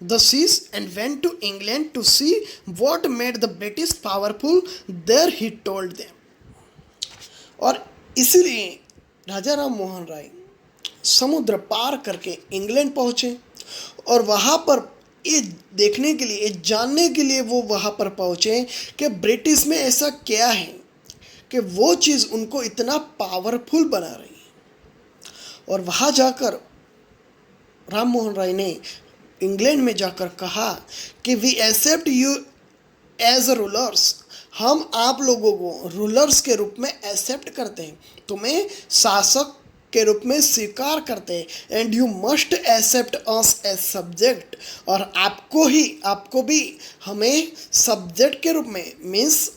the seas and went to England to see what made the British powerful. There he told them. और इसलिए राजा राम मोहन राय समुद्र पार करके इंग्लैंड पहुँचे और वहाँ पर ये देखने के लिए, ये जानने के लिए वो वहाँ पर पहुँचे कि ब्रिटिश में ऐसा क्या है कि वो चीज़ उनको इतना पावरफुल बना रही है। और वहाँ जाकर राम मोहन राय ने इंग्लैंड में जाकर कहा कि we accept you as rulers, हम आप लोगों को रूलर्स के रूप में एक्सेप्ट करते हैं, तुम्हें शासक के रूप में स्वीकार करते हैं, and you must accept us as subject, और आपको भी हमें सब्जेक्ट के रूप में, means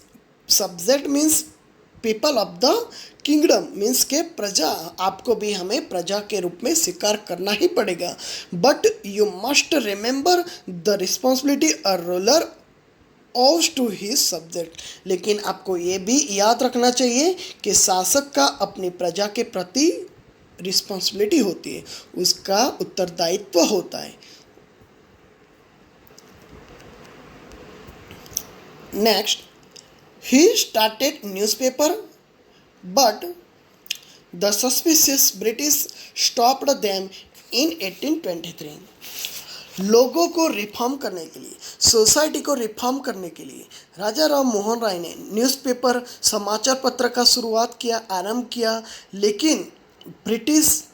subject means people of the kingdom, means के प्रजा, आपको भी हमें प्रजा के रूप में स्वीकार करना ही पड़ेगा। But you must remember the responsibility a ruler owes to his subject, लेकिन आपको ये भी याद रखना चाहिए कि शासक का अपनी प्रजा के प्रति रिस्पॉन्सिबिलिटी होती है, उसका उत्तरदायित्व होता है। Next, he started newspaper, but the suspicious British stopped them in 1823. लोगों को रिफॉर्म करने के लिए, सोसाइटी को रिफॉर्म करने के लिए राजा राम मोहन राय ने न्यूज़पेपर, समाचार पत्र का शुरुआत किया, आरंभ किया, लेकिन ब्रिटिशर्स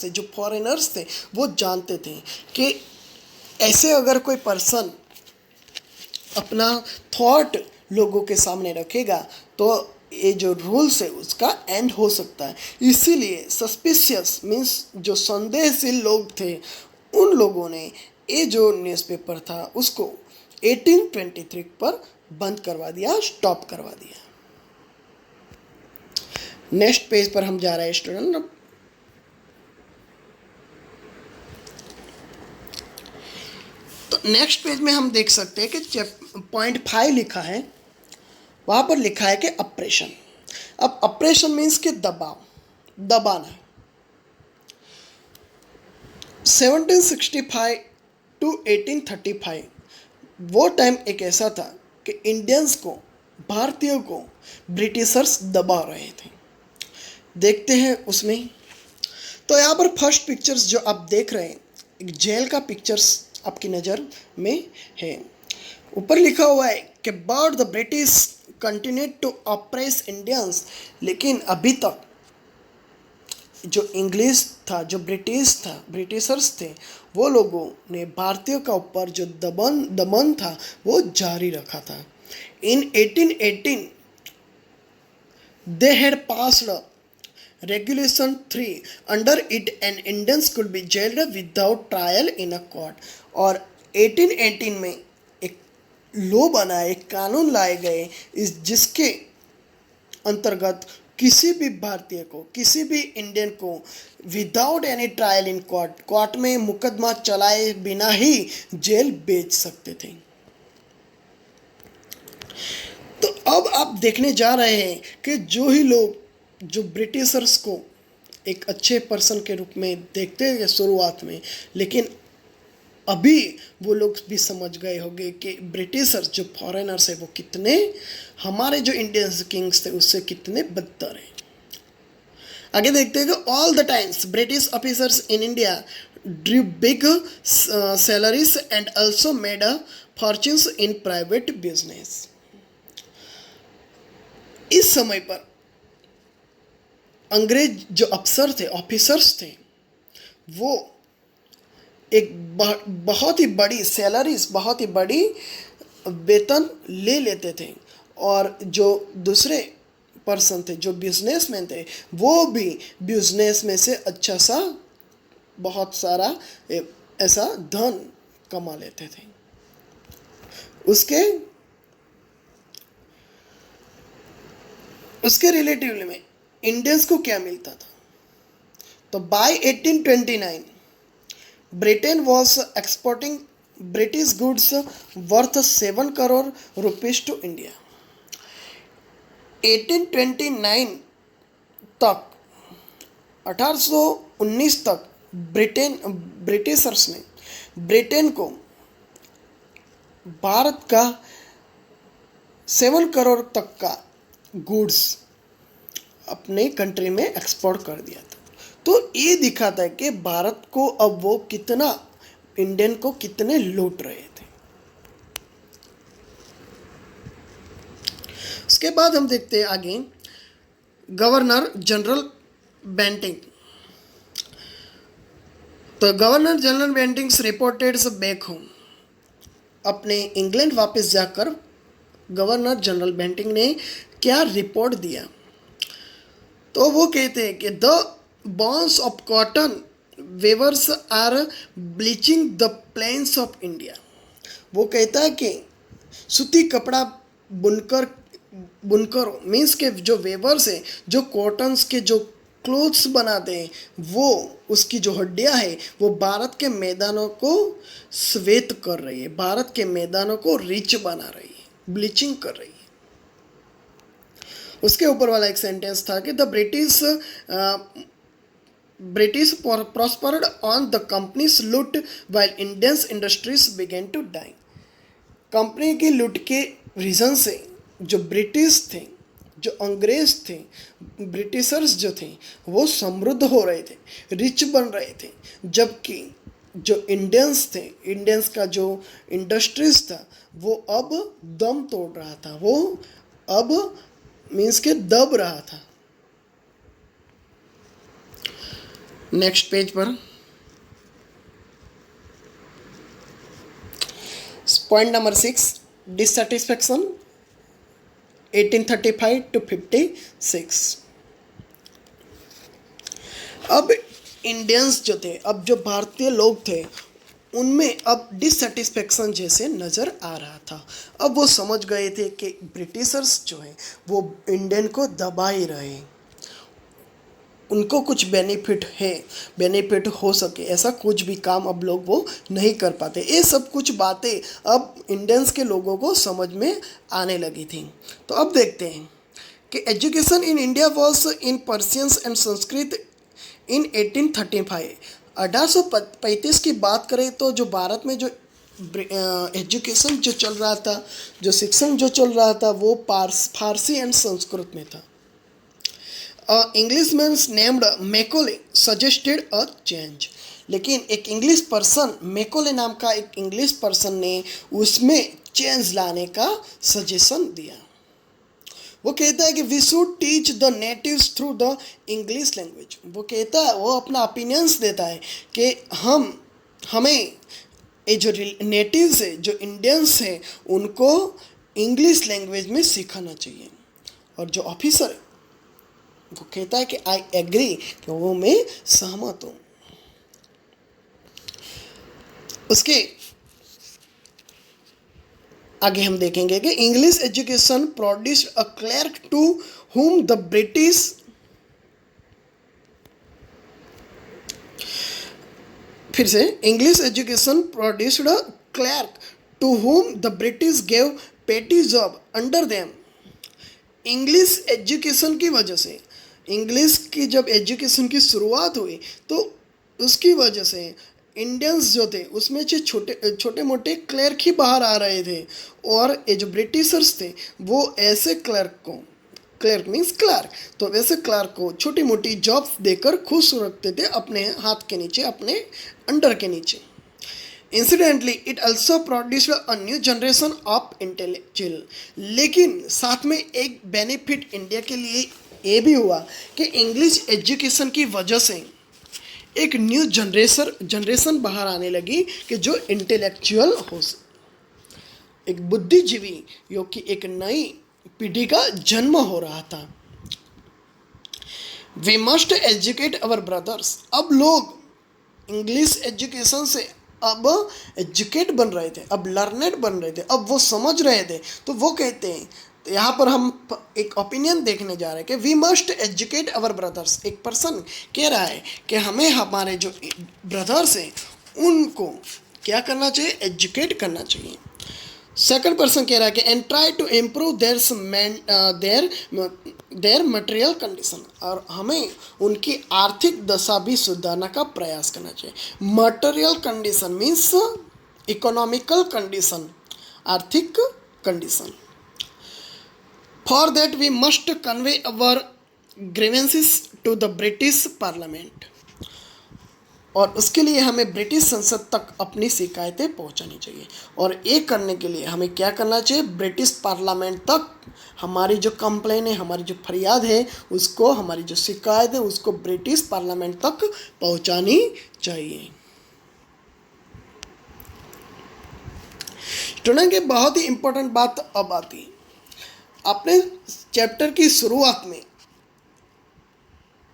थे, जो फॉरेनर्स थे, वो जानते थे कि ऐसे अगर कोई पर्सन अपना थॉट लोगों के सामने रखेगा तो ये जो रूल्स है उसका एंड हो सकता है। इसीलिए सस्पिशियस मीन्स जो संदेहशील लोग थे, उन लोगों ने ये जो न्यूज़पेपर था उसको 1823 पर बंद करवा दिया, स्टॉप करवा दिया। नेक्स्ट पेज पर हम जा रहे हैं स्टूडेंट। तो नेक्स्ट पेज में हम देख सकते हैं कि पॉइंट 5 लिखा है, वहाँ पर लिखा है कि ऑपरेशन। अब ऑपरेशन मीन्स कि दबाना। 1765 टू 1835 वो टाइम एक ऐसा था कि इंडियंस को, भारतीयों को ब्रिटिशर्स दबा रहे थे। देखते हैं उसमें। तो यहाँ पर फर्स्ट पिक्चर्स जो आप देख रहे हैं, एक जेल का पिक्चर्स आपकी नज़र में है। ऊपर लिखा हुआ है कि but the British continued to oppress Indians, लेकिन अभी तक जो इंग्लिश था, जो ब्रिटिशर्स थे, वो लोगों ने भारतीयों का ऊपर जो दमन था वो जारी रखा था। In 1818 they had passed regulation 3, under it an Indians could be jailed without trial in a court. और 1818 में एक लॉ बना, एक कानून लाए गए जिसके अंतर्गत किसी भी भारतीय को, किसी भी इंडियन को without any trial in court में मुकदमा चलाए बिना ही जेल भेज सकते थे। तो अब आप देखने जा रहे हैं कि जो ही लोग जो ब्रिटिशर्स को एक अच्छे पर्सन के रूप में देखते हैं शुरुआत में, लेकिन अभी वो लोग भी समझ गए होंगे कि ब्रिटिशर्स जो फॉरेनर्स है वो कितने, हमारे जो इंडियन किंग्स थे उससे कितने बदतर हैं। आगे देखते हैं कि all the times British officers in India Drew big salaries and also made a fortunes in private business. इस समय पर अंग्रेज जो अफसर थे, ऑफिसर्स थे, वो एक बहुत ही बड़ी सैलरीज, बहुत ही बड़ी वेतन ले लेते थे, और जो दूसरे पर्सन थे, जो बिजनेसमैन थे, वो भी बिजनेस में से अच्छा सा बहुत सारा ऐसा धन कमा लेते थे। उसके रिलेटिवली में इंडियंस को क्या मिलता था? तो by 1829 Britain was exporting British goods worth 7 crore rupees to India. 1829 तक, 1819 तक ब्रिटिशर्स ने ब्रिटेन को भारत का 7 करोड़ तक का गुड्स अपने कंट्री में एक्सपोर्ट कर दिया था। तो ये दिखाता है कि भारत को अब वो कितना, इंडियन को कितने लूट रहे थे। उसके बाद हम देखते हैं आगे गवर्नर जनरल बेंटिंग। तो governor general Bentinck's reported back home, अपने इंग्लैंड वापस जाकर गवर्नर जनरल बेंटिंग ने क्या रिपोर्ट दिया, तो वो कहते हैं कि the bones of cotton weavers are bleaching the plains of India. वो कहता है कि सूती कपड़ा बुनकर मीन्स के जो वेवर्स है, जो कॉटन्स के जो क्लोथ्स बनाते हैं, वो उसकी जो हड्डियां है वो भारत के मैदानों को श्वेत कर रही है, भारत के मैदानों को रिच बना रही है, ब्लीचिंग कर रही है। उसके ऊपर वाला एक सेंटेंस था कि the British prospered on the company's loot while Indians industries began to die। Company की लूट के रीज़न से जो ब्रिटिश थे, जो अंग्रेज थे, ब्रिटिशर्स जो थे वो समृद्ध हो रहे थे, रिच बन रहे थे, जबकि जो इंडियंस थे, इंडियंस का जो इंडस्ट्रीज था वो अब दम तोड़ रहा था, वो अब मीन्स के दब रहा था। नेक्स्ट पेज पर पॉइंट नंबर 6, डिससेटिस्फैक्शन 1835 to 56। अब इंडियंस जो थे, अब जो भारतीय लोग थे, उनमें अब डिससेटिस्फैक्शन जैसे नज़र आ रहा था। अब वो समझ गए थे कि ब्रिटिशर्स जो हैं वो इंडियन को दबा ही रहे हैं, उनको कुछ बेनिफिट हो सके ऐसा कुछ भी काम अब लोग वो नहीं कर पाते। ये सब कुछ बातें अब इंडियंस के लोगों को समझ में आने लगी थी। तो अब देखते हैं कि education in India was in Persians and Sanskrit in 1835। 1835 की बात करें तो जो भारत में जो एजुकेशन जो चल रहा था, जो शिक्षण जो चल रहा था वो फारसी एंड संस्कृत में था। Englishman named Macaulay suggested a change, लेकिन एक इंग्लिश पर्सन, मैकोले नाम का एक इंग्लिश पर्सन ने उसमें चेंज लाने का सजेशन दिया। वो कहता है कि we should teach the natives through the English language. वो कहता है, वो अपना ओपिनियंस देता है कि हमें ये जो नेटिव्स है, जो इंडियंस हैं, उनको इंग्लिश लैंग्वेज में सिखाना चाहिए। और जो ऑफिसर है वो कहता है कि आई एग्री, कि वो मैं सहमत हूँ। उसके आगे हम देखेंगे कि English education produced a clerk to whom the British फिर से English education produced a clerk to whom the British gave petty job under them। English education की वजह से, इंग्लिश की जब एजुकेशन की शुरुआत हुई तो उसकी वजह से इंडियंस जो थे उसमें से छोटे मोटे क्लर्क ही बाहर आ रहे थे, और ये जो ब्रिटिशर्स थे वो ऐसे क्लर्क मीन्स क्लर्क, तो वैसे क्लर्क को छोटी मोटी जॉब देकर खुश रखते थे अपने हाथ के नीचे, अपने अंडर के नीचे। Incidentally it also produced a new generation of intellectual. लेकिन साथ में एक बेनिफिट इंडिया के लिए ये भी हुआ कि इंग्लिश एजुकेशन की वजह से एक न्यू जनरेशन बाहर आने लगी कि जो इंटेलेक्चुअल हो, एक बुद्धिजीवी, यो कि एक नई पीढ़ी का जन्म हो रहा था। We must educate our brothers. अब लोग इंग्लिश एजुकेशन से अब एजुकेट बन रहे थे, अब लर्नेड बन रहे थे, अब वो समझ रहे थे। तो वो कहते हैं, तो यहाँ पर हम एक ओपिनियन देखने जा रहे हैं कि we must educate our brothers. एक पर्सन कह रहा है कि हमें हमारे जो ब्रदर्स हैं उनको क्या करना चाहिए, एजुकेट करना चाहिए। सेकंड पर्सन कह रहा है कि and try to improve their material condition, और हमें उनकी आर्थिक दशा भी सुधारने का प्रयास करना चाहिए। Material condition means economical condition, आर्थिक condition. For that we must convey our grievances to the British parliament, और उसके लिए हमें ब्रिटिश संसद तक अपनी शिकायतें पहुंचानी चाहिए। और ये करने के लिए हमें क्या करना चाहिए, ब्रिटिश पार्लियामेंट तक हमारी जो कंप्लेन है, हमारी जो फरियाद है उसको, हमारी जो शिकायत है उसको ब्रिटिश पार्लियामेंट तक पहुंचानी चाहिए। स्टूडेंट की बहुत ही इम्पोर्टेंट बात अब आती है। आपने चैप्टर की शुरुआत में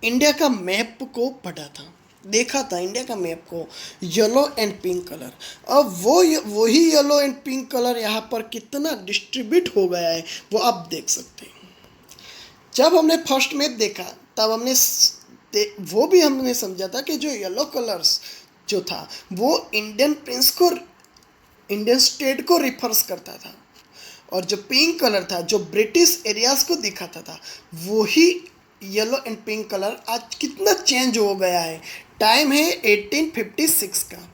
इंडिया का मैप को पढ़ा था, देखा था इंडिया का मैप को, येलो एंड पिंक कलर। अब वही येलो एंड पिंक कलर यहाँ पर कितना डिस्ट्रीब्यूट हो गया है वो आप देख सकते हैं। जब हमने फर्स्ट मैप देखा तब वो भी हमने समझा था कि जो येलो कलर्स जो था वो इंडियन स्टेट को रिफर्स करता था, और जो पिंक कलर था जो ब्रिटिश एरियाज को दिखाता था, वही येलो एंड पिंक कलर आज कितना चेंज हो गया है। टाइम है 1856 का।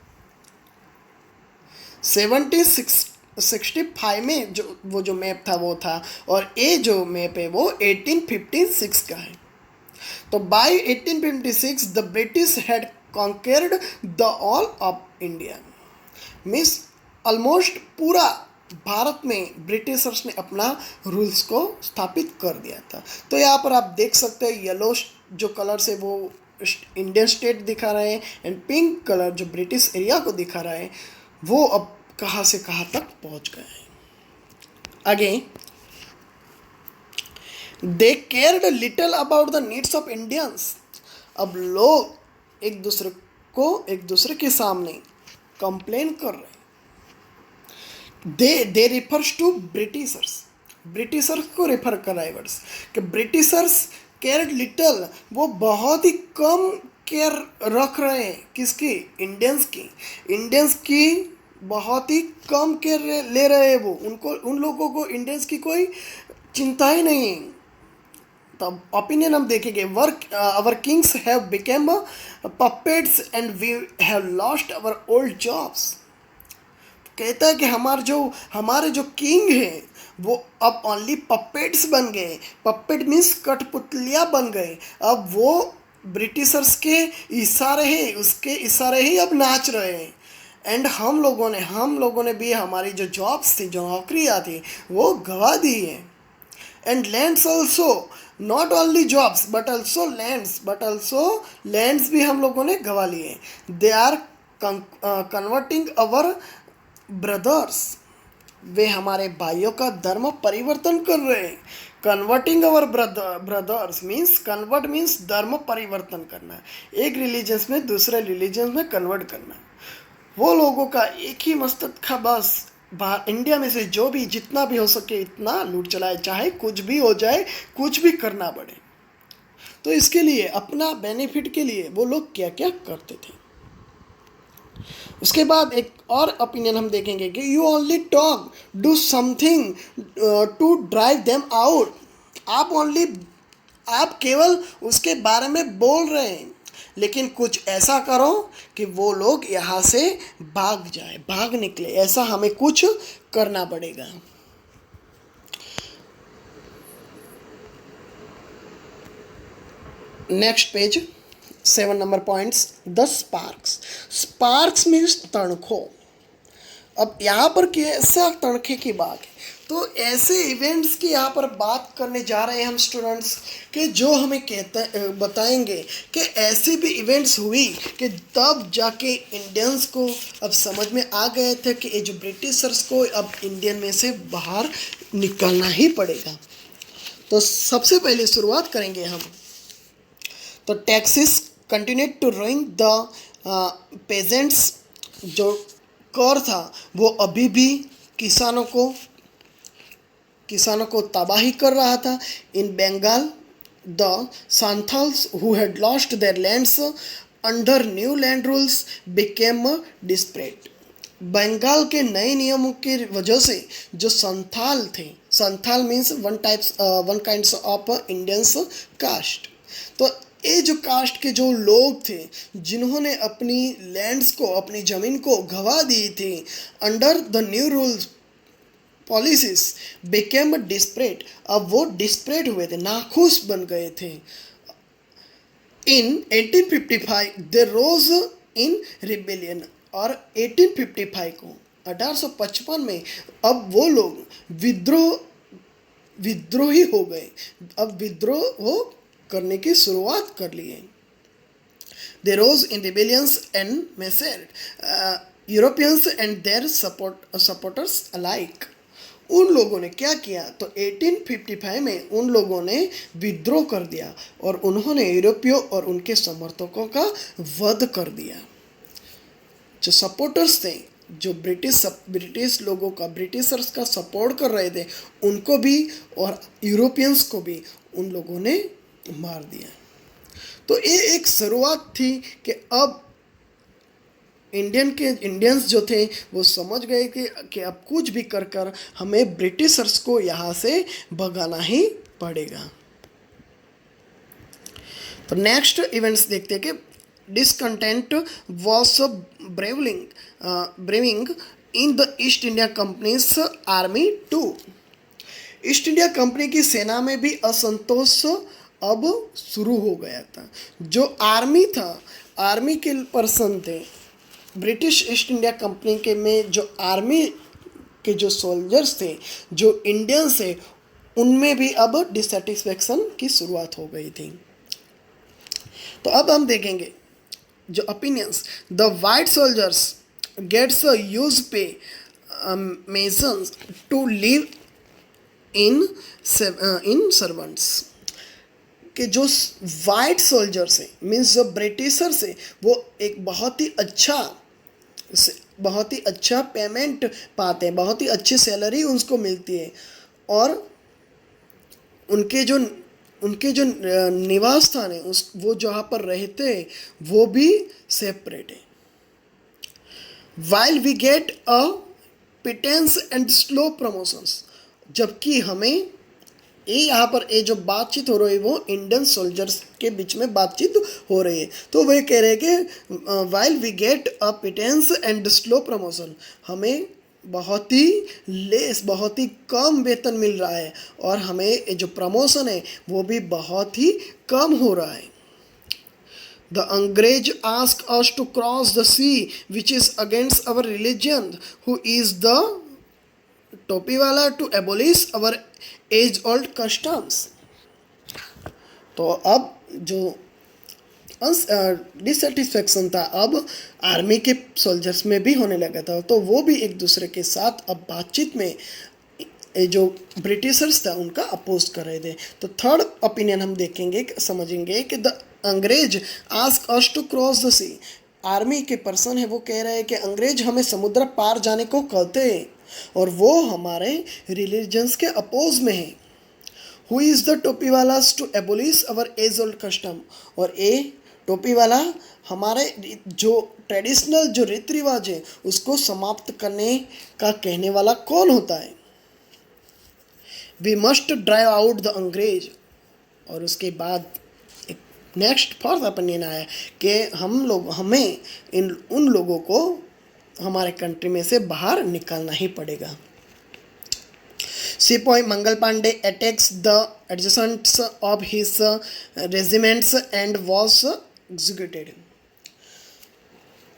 1765 में जो मैप था वो था, और ये जो मैप है वो 1856 का है। तो by 1856 the British had conquered the all of India. Means almost पूरा भारत में ब्रिटिशर्स ने अपना रूल्स को स्थापित कर दिया था। तो यहाँ पर आप देख सकते हैं येलो जो कलर से वो इंडियन स्टेट दिखा रहे हैं, एंड पिंक कलर जो ब्रिटिश एरिया को दिखा रहा है, वो अब कहाँ से कहाँ तक पहुँच गए हैं। आगे, they cared little about the needs of Indians. अब लोग एक दूसरे के सामने कंप्लेन कर रहे हैं। दे रिफर्स टू ब्रिटिशर्स को रेफर कर रहा है वर्ड्स कि ब्रिटिशर्स केयर लिटल, वो बहुत ही कम केयर रख रहे हैं किसकी, इंडियंस की बहुत ही कम केयर ले रहे हैं वो, उन लोगों को इंडियंस की कोई चिंता ही नहीं है। तब ओपिनियन हम देखेंगे, our kings have became puppets and we have lost our old jobs. कहता है कि हमारे जो किंग हैं वो अब ओनली पपेट्स बन गए। पपेट मीन्स कठपुतलियाँ बन गए। अब वो ब्रिटिशर्स के उसके इशारे ही अब नाच रहे हैं। एंड हम लोगों ने भी हमारी जो जॉब्स थी, जो नौकरियाँ थी, वो गंवा दी है। And lands also, not only jobs but also lands भी हम लोगों ने गंवा लिए। They are converting our brothers, वे हमारे भाइयों का धर्म परिवर्तन कर रहे हैं। Converting our brothers means, convert means धर्म परिवर्तन करना, एक रिलीजन्स में दूसरे रिलीजन्स में कन्वर्ट करना। वो लोगों का एक ही मकसद था, बस इंडिया में से जो भी जितना भी हो सके इतना लूट चलाए, चाहे कुछ भी हो जाए, कुछ भी करना पड़े। तो इसके लिए अपना बेनिफिट के लिए वो लोग क्या क्या करते थे। उसके बाद एक और ओपिनियन हम देखेंगे कि you only talk, do something to drive them out. आप केवल उसके बारे में बोल रहे हैं, लेकिन कुछ ऐसा करो कि वो लोग यहाँ से भाग निकले। ऐसा हमें कुछ करना पड़ेगा। Next page, 7 number points, the sparks means तणखो। अब यहाँ पर कैसा तणखे की बात है, तो ऐसे इवेंट्स की यहाँ पर बात करने जा रहे हैं हम स्टूडेंट्स कि जो हमें बताएंगे कि ऐसे भी इवेंट्स हुई कि तब जाके इंडियंस को अब समझ में आ गए थे कि ये जो ब्रिटिशर्स को अब इंडियन में से बाहर निकलना ही पड़ेगा। तो सबसे पहले शुरुआत करेंगे हम। तो taxes continued to ruin the peasants. जो कर था वो अभी भी किसानों को तबाही कर रहा था। In Bengal the Santhals who had lost their lands under new land rules became desperate. Bengal के नए नियमों की वजह से जो संथाल थे, Santhal means one kinds of Indians caste. तो ये जो कास्ट के जो लोग थे जिन्होंने अपनी लैंड्स को, अपनी ज़मीन को गंवा दी थी, under the new rules policies became desperate. अब वो डिस्परेट हुए थे, नाखुश बन गए थे। इन 1855 दे रोज इन रिबेलियन। और 1855 को, 1855 में अब वो लोग विद्रोही हो गए। अब विद्रोह करने की शुरुआत कर लिए। They rose in rebellions and massacred. Europeans and their supporters alike. उन लोगों ने क्या किया, तो 1855 में उन लोगों ने विद्रोह कर दिया और उन्होंने यूरोपियों और उनके समर्थकों का वध कर दिया। जो सपोर्टर्स थे, जो ब्रिटिश लोगों का, ब्रिटिशर्स का सपोर्ट कर रहे थे, उनको भी और यूरोपियंस को भी उन लोगों ने मार दिया। तो ये एक शुरुआत थी कि अब इंडियंस जो थे वो समझ गए कि अब कुछ भी कर कर हमें ब्रिटिशर्स को यहाँ से भगाना ही पड़ेगा। तो नेक्स्ट इवेंट्स देखते हैं कि discontent was brewing in the East India Company's army too. East India Company की सेना में भी असंतोष अब शुरू हो गया था। जो आर्मी था, आर्मी के पर्सन थे, ब्रिटिश ईस्ट इंडिया कंपनी के में जो आर्मी के जो सोल्जर्स थे, जो इंडियंस थे, उनमें भी अब डिससेटिस्फेक्शन की शुरुआत हो गई थी। तो अब हम देखेंगे जो opinions, the white soldiers gets huge pay mansions to live in servants, कि जो वाइट सोल्जर्स हैं, मीन्स जो ब्रिटिशर्स हैं, वो एक बहुत ही अच्छा पेमेंट पाते हैं, बहुत ही अच्छी सैलरी उनको मिलती है, और उनके जो निवास स्थान है, वो जहाँ पर रहते हैं वो भी सेपरेट है। While we get a pittance and slow promotions, जबकि हमें यहाँ पर जो बातचीत हो रही है वो इंडियन सोल्जर्स के बीच में बातचीत हो रही है। तो वे कह रहे हैं कि while we get a pittance and slow promotion, हमें बहुत ही कम वेतन मिल रहा है और हमें जो प्रमोशन है वो भी बहुत ही कम हो रहा है। The Angrez ask us to cross the sea, which is against our religion, who is the Topiwala to abolish our age old customs। तो अब जो डिससेटिस्फेक्शन था अब आर्मी के सोल्जर्स में भी होने लगा था, तो वो भी एक दूसरे के साथ अब बातचीत में जो ब्रिटिशर्स था उनका अपोज कर रहे थे। तो थर्ड ओपिनियन हम देखेंगे, समझेंगे कि the Angrez ask us to cross the sea. Army के पर्सन है, वो कह रहे हैं कि अंग्रेज हमें समुद्र पार जाने को कहते हैं और वो हमारे रिलीजन्स के अपोज में है। Who is the topi wallahs to abolish our age old custom, और ए टोपी वाला हमारे जो ट्रेडिशनल जो रीति रिवाज है उसको समाप्त करने का कहने वाला कौन होता है। We must drive out the Angrez, और उसके बाद एक नेक्स्ट फोर्थ ओपिनियन आया कि हमें उन लोगों को हमारे कंट्री में से बाहर निकालना ही पड़ेगा। Sipahi Mangal Pandey attacks the adjutants of his regiments and was executed.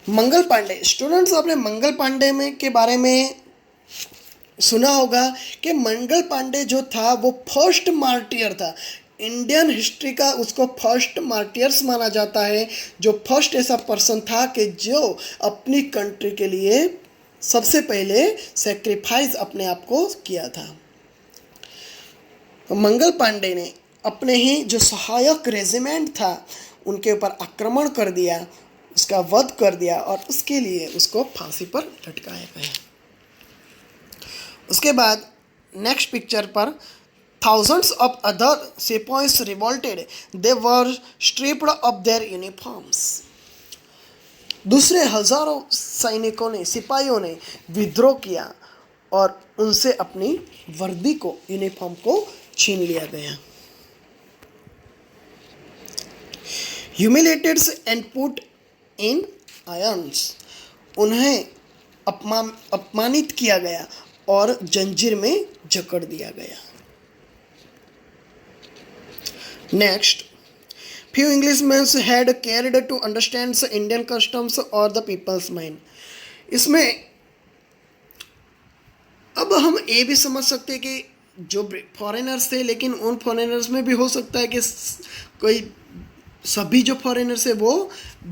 Mangal Pandey, students आपने मंगल पांडे में के बारे में सुना होगा कि मंगल पांडे जो था वो फर्स्ट मार्टियर था। इंडियन हिस्ट्री का उसको फर्स्ट मार्टियर्स माना जाता है, जो फर्स्ट ऐसा पर्सन था कि जो अपनी कंट्री के लिए सबसे पहले सेक्रीफाइस अपने आप को किया था। तो मंगल पांडे ने अपने ही जो सहायक रेजिमेंट था उनके ऊपर आक्रमण कर दिया, उसका वध कर दिया और उसके लिए उसको फांसी पर लटकाया गया। उसके बाद नेक्स्ट पिक्चर पर thousands of other sepoys revolted, they were stripped of their uniforms। दूसरे हजारों सैनिकों ने, सिपाहियों ने विद्रोह किया और उनसे अपनी वर्दी को, यूनिफॉर्म को छीन लिया गया। Humiliated and put in irons, उन्हें अपमानित किया गया और जंजीर में जकड़ दिया गया। Next, few Englishmen had cared to understand the Indian customs or the people's mind। इसमें अब हम ये भी समझ सकते हैं कि जो फॉरेनर्स थे, लेकिन उन फॉरेनर्स में भी हो सकता है कि कोई सभी जो फॉरेनर्स है वो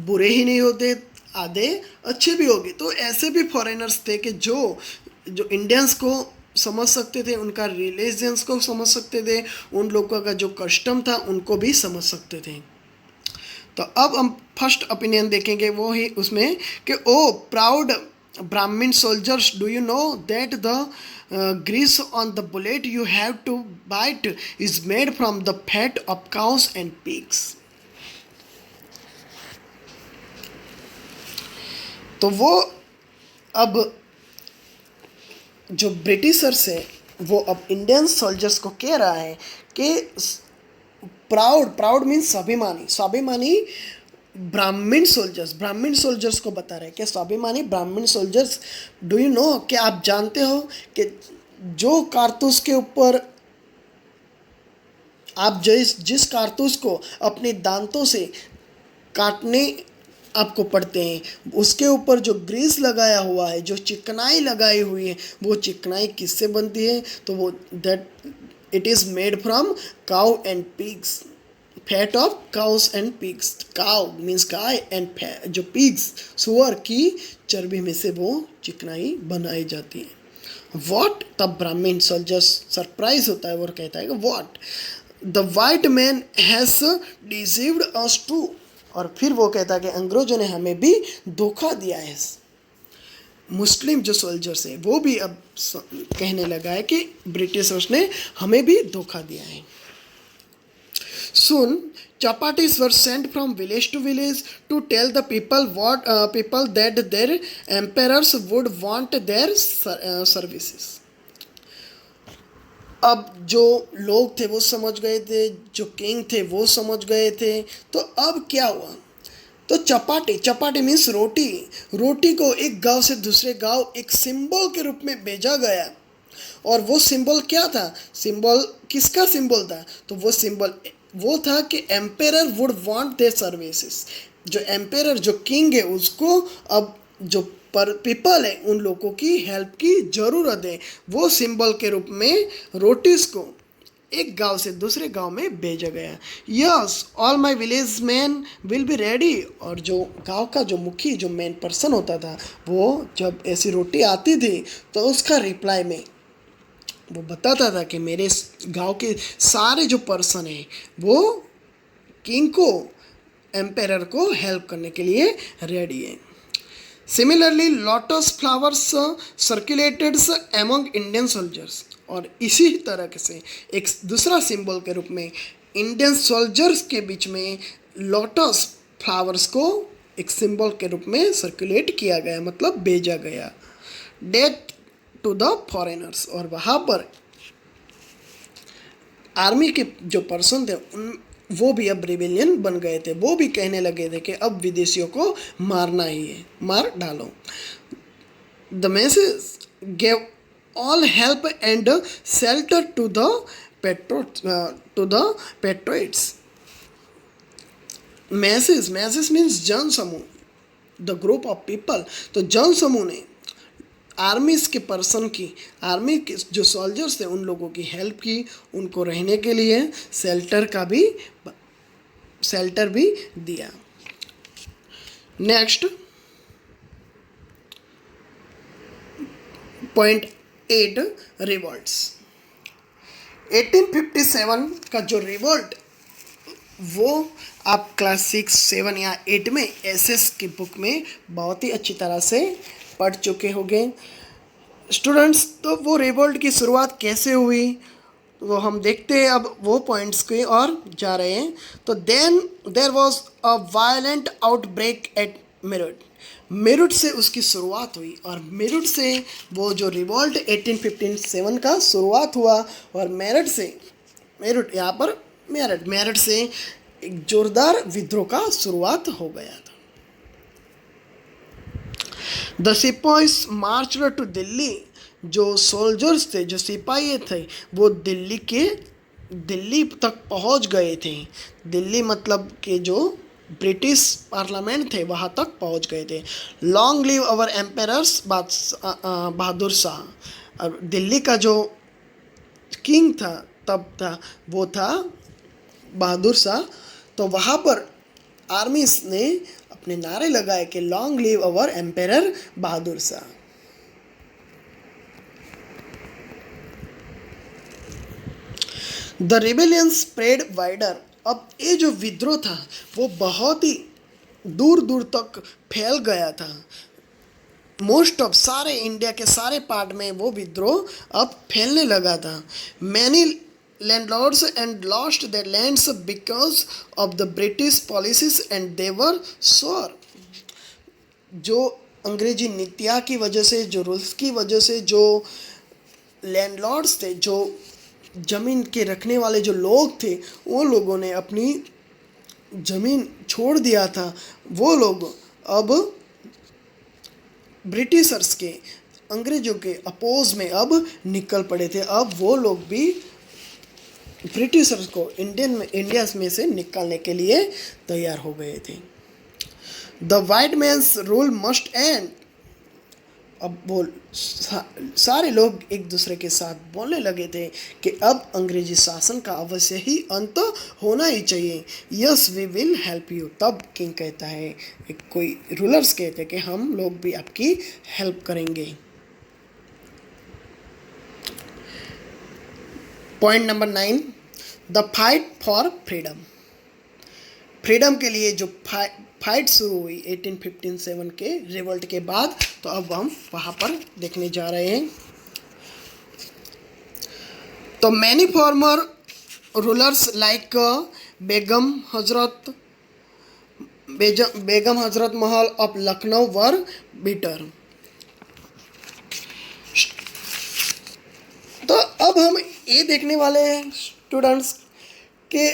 बुरे ही नहीं होते, आधे अच्छे भी होंगे। तो ऐसे भी फॉरेनर्स थे कि जो जो इंडियंस को समझ सकते थे, उनका रिलीजन्स को समझ सकते थे, उन लोगों का जो कस्टम था उनको भी समझ सकते थे। तो अब हम फर्स्ट ओपिनियन देखेंगे, वो है उसमें कि ओ प्राउड ब्राह्मण soldiers, do you know that the grease on the bullet you have to bite is made from the fat of cows and pigs। तो वो अब जो ब्रिटिशर्स है वो अब इंडियन सोल्जर्स को कह रहा है कि प्राउड, प्राउड मीन्स स्वाभिमानी, स्वाभिमानी ब्राह्मण सोल्जर्स को बता रहे हैं कि स्वाभिमानी ब्राह्मण सोल्जर्स, डू यू नो, कि आप जानते हो कि जो कारतूस के ऊपर आप जिस कारतूस को अपने दांतों से काटने आपको पड़ते हैं, उसके ऊपर जो ग्रीस लगाया हुआ है, जो चिकनाई लगाई हुई है, वो चिकनाई किससे बनती है? तो वो that it is made from cow and pigs, fat of cows and pigs. Cow means guy and जो पिग्स सुअर की चर्बी में से वो चिकनाई बनाई जाती है। वॉट? तब ब्राह्मण सोल्जर्स सरप्राइज होता है और कहता है कि what the white man has deceived us too. और फिर वो कहता है कि अंग्रेजों ने हमें भी धोखा दिया है। मुस्लिम जो सोल्जर्स हैं वो भी अब कहने लगा है कि ब्रिटिशर्स ने हमें भी धोखा दिया है। Soon, chapatis were sent from village to village to tell the people that their emperors would want their services। अब जो लोग थे वो समझ गए थे, जो किंग थे वो समझ गए थे। तो अब क्या हुआ? तो चपाटी, चपाटी मीन्स रोटी, रोटी को एक गांव से दूसरे गांव एक सिंबल के रूप में भेजा गया। और वो सिंबल क्या था? सिंबल किसका सिंबल था? तो वो सिंबल वो था कि emperor would want their services. जो एम्पेरर, जो किंग है, उसको अब जो पर पीपल है उन लोगों की हेल्प की ज़रूरत है। वो सिंबल के रूप में रोटीज को एक गांव से दूसरे गांव में भेजा गया। Yes, all my village man will be ready. और जो गांव का जो मुखी, जो मेन पर्सन होता था, वो जब ऐसी रोटी आती थी तो उसका रिप्लाई में वो बताता था कि मेरे गांव के सारे जो पर्सन हैं वो किंग को, एम्पेरर को हेल्प करने के लिए रेडी है। Similarly lotus flowers circulated among Indian soldiers. और इसी तरह से एक दूसरा सिंबल के रूप में इंडियन सोल्जर्स के बीच में लोटस फ्लावर्स को एक सिंबल के रूप में सर्कुलेट किया गया, मतलब भेजा गया डेट टू द फॉरेनर्स। और वहाँ पर आर्मी के जो पर्सन थे वो भी अब रिबेलियन बन गए थे। वो भी कहने लगे थे कि अब विदेशियों को मारना ही है, मार डालो। The message gave all help and shelter to the patriots. Message means जन समूह, द ग्रुप ऑफ पीपल। तो जन समूह ने आर्मीज के पर्सन की, आर्मी के जो सोल्जर्स थे उन लोगों की हेल्प की, उनको रहने के लिए शेल्टर भी दिया। Next point 8, revolts. 1857 का जो रिवॉल्ट, वो आप क्लास 6, 7 या 8 में एसएस की बुक में बहुत ही अच्छी तरह से पढ़ चुके होंगे स्टूडेंट्स। तो वो रिवोल्ट की शुरुआत कैसे हुई वो हम देखते हैं अब वो पॉइंट्स के और जा रहे हैं। तो then there was a violent outbreak at Meerut. Meerut से उसकी शुरुआत हुई और मेरठ से वो जो रिवोल्ट 1857 का शुरुआत हुआ। और मेरठ से एक जोरदार विद्रोह का शुरुआत हो गया था। The sipahis marched to Delhi. जो सोल्जर्स थे, जो सिपाही थे, वो दिल्ली तक पहुंच गए थे। दिल्ली मतलब कि जो ब्रिटिश पार्लियामेंट थे वहाँ तक पहुंच गए थे। Long live our एम्पेरर्स Bahadur Shah. और दिल्ली का जो किंग था तब था वो था बहादुर शाह। तो वहाँ पर आर्मीज ने अपने नारे लगाए कि long live our emperor Bahadur Shah. The rebellion spread wider. अब ये जो विद्रोह था वो बहुत ही दूर दूर तक फैल गया था। मोस्ट ऑफ सारे इंडिया के सारे पार्ट में वो विद्रोह अब फैलने लगा था। Many landlords and lost their lands because of the British policies and they were sure. जो अंग्रेजी नीतियाँ की वजह से, जो रूल्स की वजह से, जो लैंडलॉर्ड्स थे, जो ज़मीन के रखने वाले जो लोग थे, वो लोगों ने अपनी ज़मीन छोड़ दिया था। वो लोग अब ब्रिटिशर्स के, अंग्रेज़ों के अपोज में अब निकल पड़े थे। अब वो लोग भी ब्रिटिशर्स को इंडिया में से निकालने के लिए तैयार हो गए थे। The white man's rule must end. अब वो सारे लोग एक दूसरे के साथ बोलने लगे थे कि अब अंग्रेजी शासन का अवश्य ही अंत होना ही चाहिए। Yes we will help you. तब किंग कहता है, कोई रूलर्स कहते हैं कि हम लोग भी आपकी हेल्प करेंगे। Point number 9, the fight for freedom. Freedom के लिए जो फाइट शुरू हुई 1857 के रिवोल्ट के बाद, तो अब हम वहाँ पर देखने जा रहे हैं। तो many farmer rulers like Begum Hazrat Mahal of Lucknow were bitter. तो अब हम ये देखने वाले हैं स्टूडेंट्स के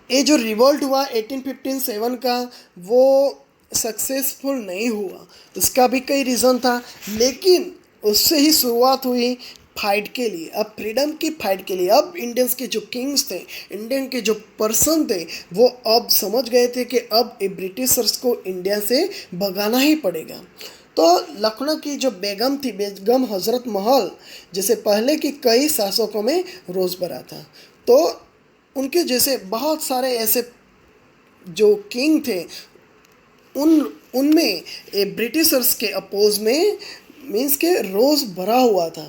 ये जो रिवोल्ट हुआ 1857 का, वो सक्सेसफुल नहीं हुआ। इसका भी कई रीज़न था, लेकिन उससे ही शुरुआत हुई फाइट के लिए, अब फ्रीडम की फाइट के लिए। अब इंडियंस के जो किंग्स थे, इंडियन के जो पर्सन थे, वो अब समझ गए थे कि अब ये ब्रिटिशर्स को इंडिया से भगाना ही पड़ेगा। तो लखनऊ की जो बेगम थी, बेगम हजरत महल, जैसे पहले की कई शासकों में रोज़ बरा था, तो उनके जैसे बहुत सारे ऐसे जो किंग थे, उनमें ब्रिटिशर्स के अपोज में मीन्स के रोज़ भरा हुआ था।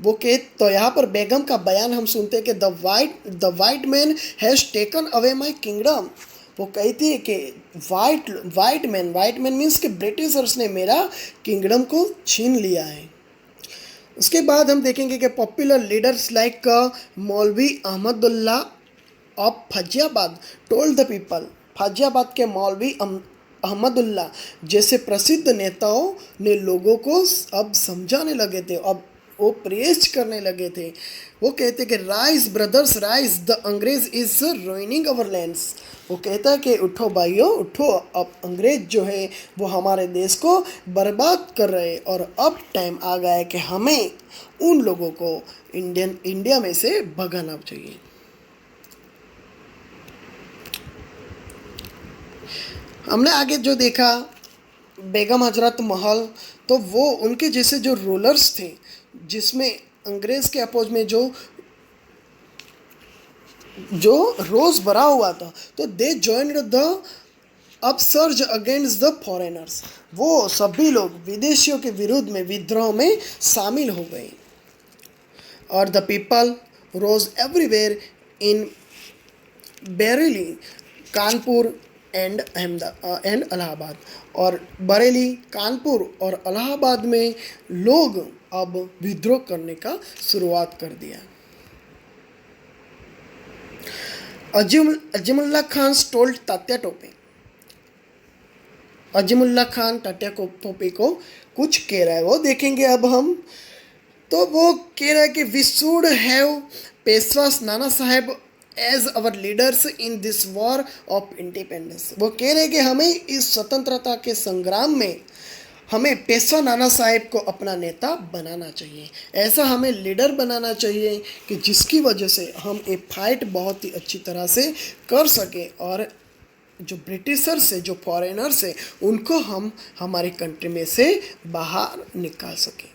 वो के तो यहाँ पर बेगम का बयान हम सुनते हैं कि the white man has taken away my kingdom. वो कहती है कि वाइट मैन मीन्स कि ब्रिटिशर्स ने मेरा किंगडम को छीन लिया है। उसके बाद हम देखेंगे कि पॉपुलर लीडर्स लाइक मौलवी Ahmadullah of Faizabad told the people. Faizabad के मौलवी अहमदुल्ला जैसे प्रसिद्ध नेताओं ने लोगों को अब समझाने लगे थे, अब वो प्रेज करने लगे थे। वो कहते कि राइज ब्रदर्स राइज, द अंग्रेज इज रुइनिंग अवर लैंड्स। वो कहता है कि उठो भाइयों उठो, अब अंग्रेज जो है वो हमारे देश को बर्बाद कर रहे हैं, और अब टाइम आ गया है कि हमें उन लोगों को इंडिया में से भगाना चाहिए। हमने आगे जो देखा बेगम हजरत महल, तो वो उनके जैसे जो रूलर्स थे, जिसमें अंग्रेज़ के अपोज में जो रोज़ भरा हुआ था, तो they joined the upsurge against the foreigners. वो सभी लोग विदेशियों के विरुद्ध में विद्रोह में शामिल हो गए। और the people rose everywhere in Bareilly, Kanpur and Allahabad. और बरेली, कानपुर और इलाहाबाद में लोग अब विद्रोह करने का शुरुआत कर दिया। अजीमुल्ला खान टोल्ड तात्या टोपे। अजीमुल्ला खान तात्या टोपे को कुछ कह रहा है, वो देखेंगे अब हम। तो वो कह रहा है कि we should have Peshwa Nana Sahib as our leaders in this war of independence. वो कह रहे हैं कि हमें इस स्वतंत्रता के संग्राम में हमें पेशवा नाना साहेब को अपना नेता बनाना चाहिए। ऐसा हमें लीडर बनाना चाहिए कि जिसकी वजह से हम ये फाइट बहुत ही अच्छी तरह से कर सकें, और जो ब्रिटिशर्स से, जो फॉरेनर्स है, उनको हम हमारी कंट्री में से बाहर निकाल सकें।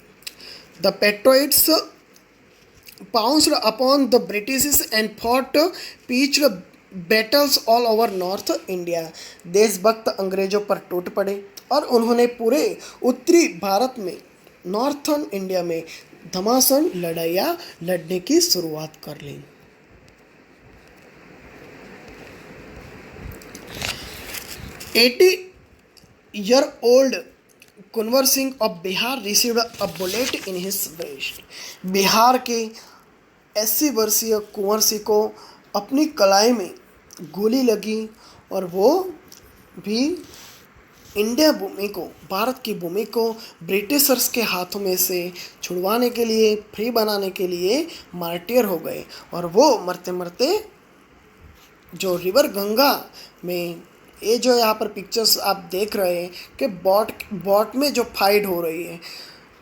The patriots pounced upon the British and fought pitched battles all over north India. देशभक्त अंग्रेजों पर टूट पड़े और उन्होंने पूरे उत्तरी भारत में, नॉर्थर्न इंडिया में घमासान लड़ाइयाँ लड़ने की शुरुआत कर ली। 80-year-old Kunwar Singh of Bihar received a bullet in his breast. Bihar के 80 वर्षीय कुंवर सिंह को अपनी कलाई में गोली लगी और वो भी इंडिया भूमि को, भारत की भूमि को ब्रिटिशर्स के हाथों में से छुड़वाने के लिए, फ्री बनाने के लिए मार्टियर हो गए। और वो मरते मरते जो रिवर गंगा में, ये जो यहाँ पर पिक्चर्स आप देख रहे हैं कि बॉट में जो फाइट हो रही है,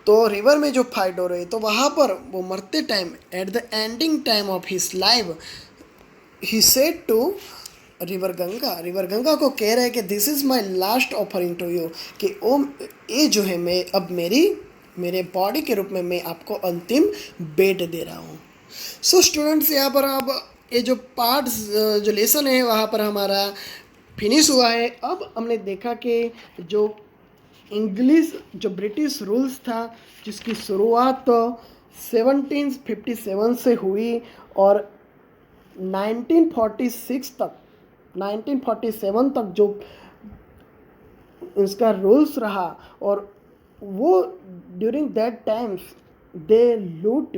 तो रिवर में जो फाइट हो रही है, तो वहाँ पर वो मरते time, at the ending time of his life, he said to river Ganga को कह रहे हैं कि this is my last offering to you, कि ओ ये जो है मैं अब मेरे बॉडी के रूप में मैं आपको अंतिम बेट दे रहा हूँ। सो स्टूडेंट्स, यहाँ पर अब ये जो पार्ट्स, जो लेसन है वहाँ पर हमारा फिनिश हुआ है। अब हमने देखा कि जो इंग्लिश, जो ब्रिटिश रूल्स था, जिसकी शुरुआत 1757 से हुई और 1947 तक जो उसका रूल्स रहा, और वो ड्यूरिंग दैट टाइम्स दे लूट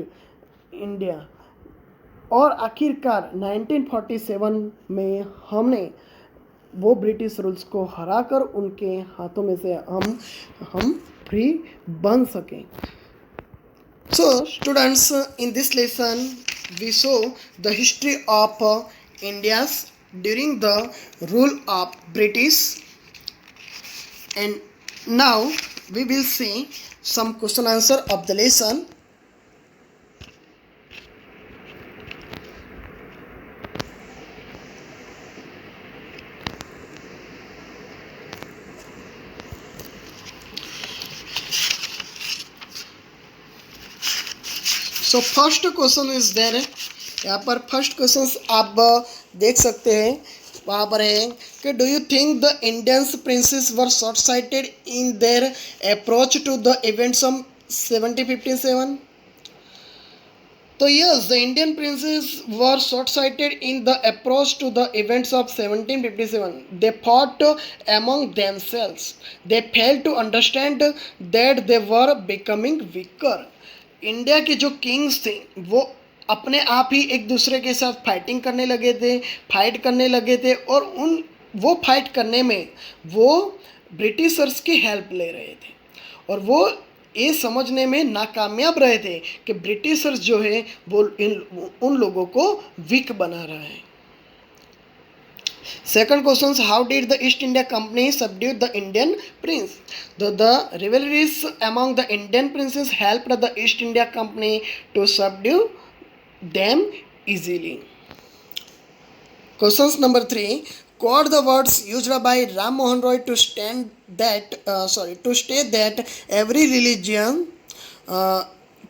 इंडिया, और आखिरकार 1947 में हमने वो ब्रिटिश रूल्स को हराकर उनके हाथों में से हम फ्री बन सकें। So students, in this lesson we saw the history of India's during the rule of British, and now we will see some question answer of the lesson. So first question is there. यहाँ पर first question आप देख सकते हैं, वहाँ पर है कि do you think the Indians princes were short sighted in their approach to the events of 1757? तो yes, the Indian princes were short sighted in the approach to the events of 1757. They fought among themselves. They failed to understand that they were becoming weaker. India के जो Kings थे वो अपने आप ही एक दूसरे के साथ फाइट करने लगे थे, और वो फाइट करने में वो ब्रिटिशर्स की हेल्प ले रहे थे, और वो ये समझने में नाकामयाब रहे थे कि ब्रिटिशर्स जो है वो उन लोगों को वीक बना रहा है। Second question, how did the East India Company subdue the Indian prince? The rivalries among the Indian princes helped the East India Company to subdue them easily. Questions number 3, quote the words used by Ram Mohan Roy to state that every religion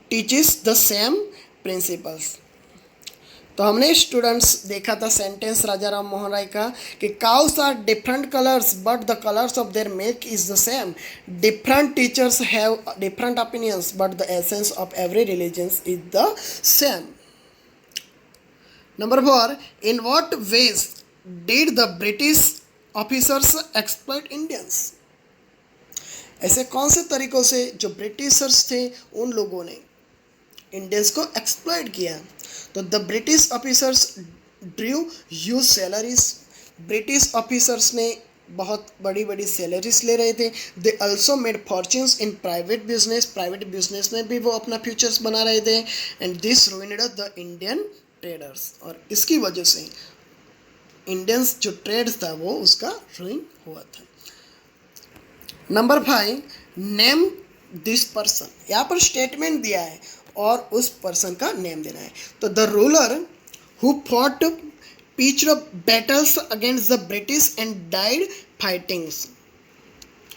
teaches the same principles. तो हमने students देखा था sentence Raja Ram Mohan Roy का कि cows are different colours but the colours of their milk is the same. Different teachers have different opinions but the essence of every religion is the same. Number 4, in what ways did the British officers exploit Indians? ऐसे कौन से तरीकों से जो Britishers थे उन लोगों ने इंडियंस को एक्सप्लॉइट किया? तो the British officers Drew huge salaries. British officers ने बहुत बड़ी बड़ी सैलरीज ले रहे थे। They also made fortunes in private business में भी वो अपना फ्यूचर्स बना रहे थे। And this ruined the Indian traders, और इसकी वजह से इंडियंस जो ट्रेड था वो उसका रूइन हुआ था। Number 5, name this person. यहाँ पर स्टेटमेंट दिया है और उस पर्सन का नेम देना है। तो the ruler who fought pitched battles against the British and died fighting.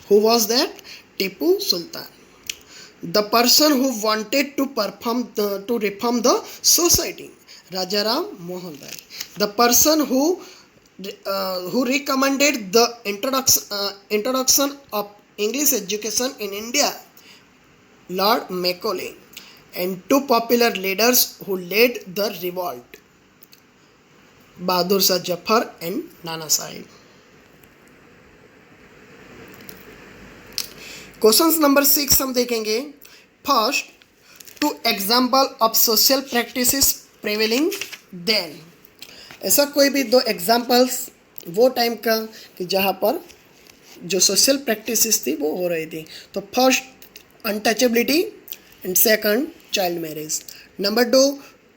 Who was that? Tipu Sultan. The person who wanted to reform the society. Rajaram Mohan Rai. The person who who recommended the introduction of English education in India? Lord Macaulay. And two popular leaders who led the revolt, Bahadur Shah Zafar and Nana Sahib. Question number 6 हम देखेंगे. First, two example of social practices prevailing then. ऐसा कोई भी दो examples वो time का कि जहाँ पर जो सोशल प्रैक्टिसेस थी वो हो रही थी. तो first, untouchability, and second, child marriage. Number 2,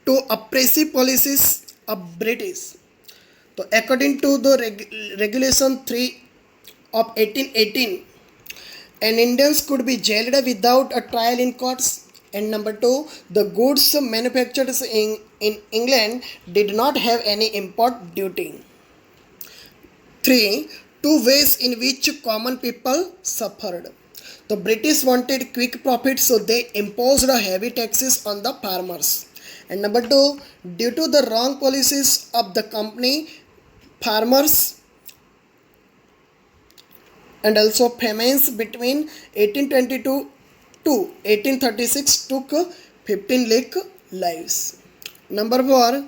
two oppressive policies of British. तो according to the regulation 3 of 1818, and Indians could be jailed without a trial in courts. And number 2, the goods manufactured in England did not have any import duty. 3, two ways in which common people suffered. The British wanted quick profit, so they imposed heavy taxes on the farmers. And number 2, due to the wrong policies of the company, farmers and also famines between 1822 to 1836 took 15 lakh lives. Number 4,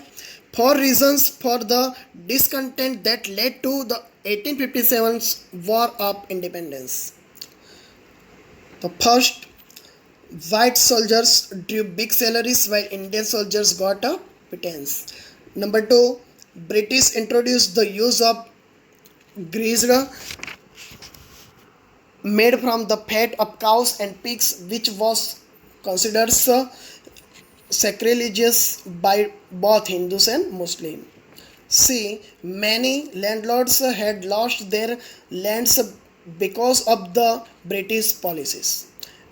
4 reasons for the discontent that led to the 1857 War of Independence. The first, white soldiers drew big salaries while Indian soldiers got a pittance. Number 2, British introduced the use of grease made from the fat of cows and pigs, which was considered sacrilegious by both Hindus and Muslims. C, many landlords had lost their lands because of the British policies.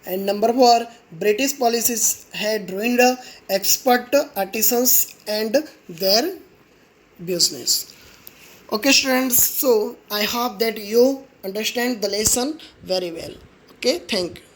And number 4, British policies had ruined expert artisans and their business. Okay students, so I hope that you understand the lesson very well. Okay, thank you.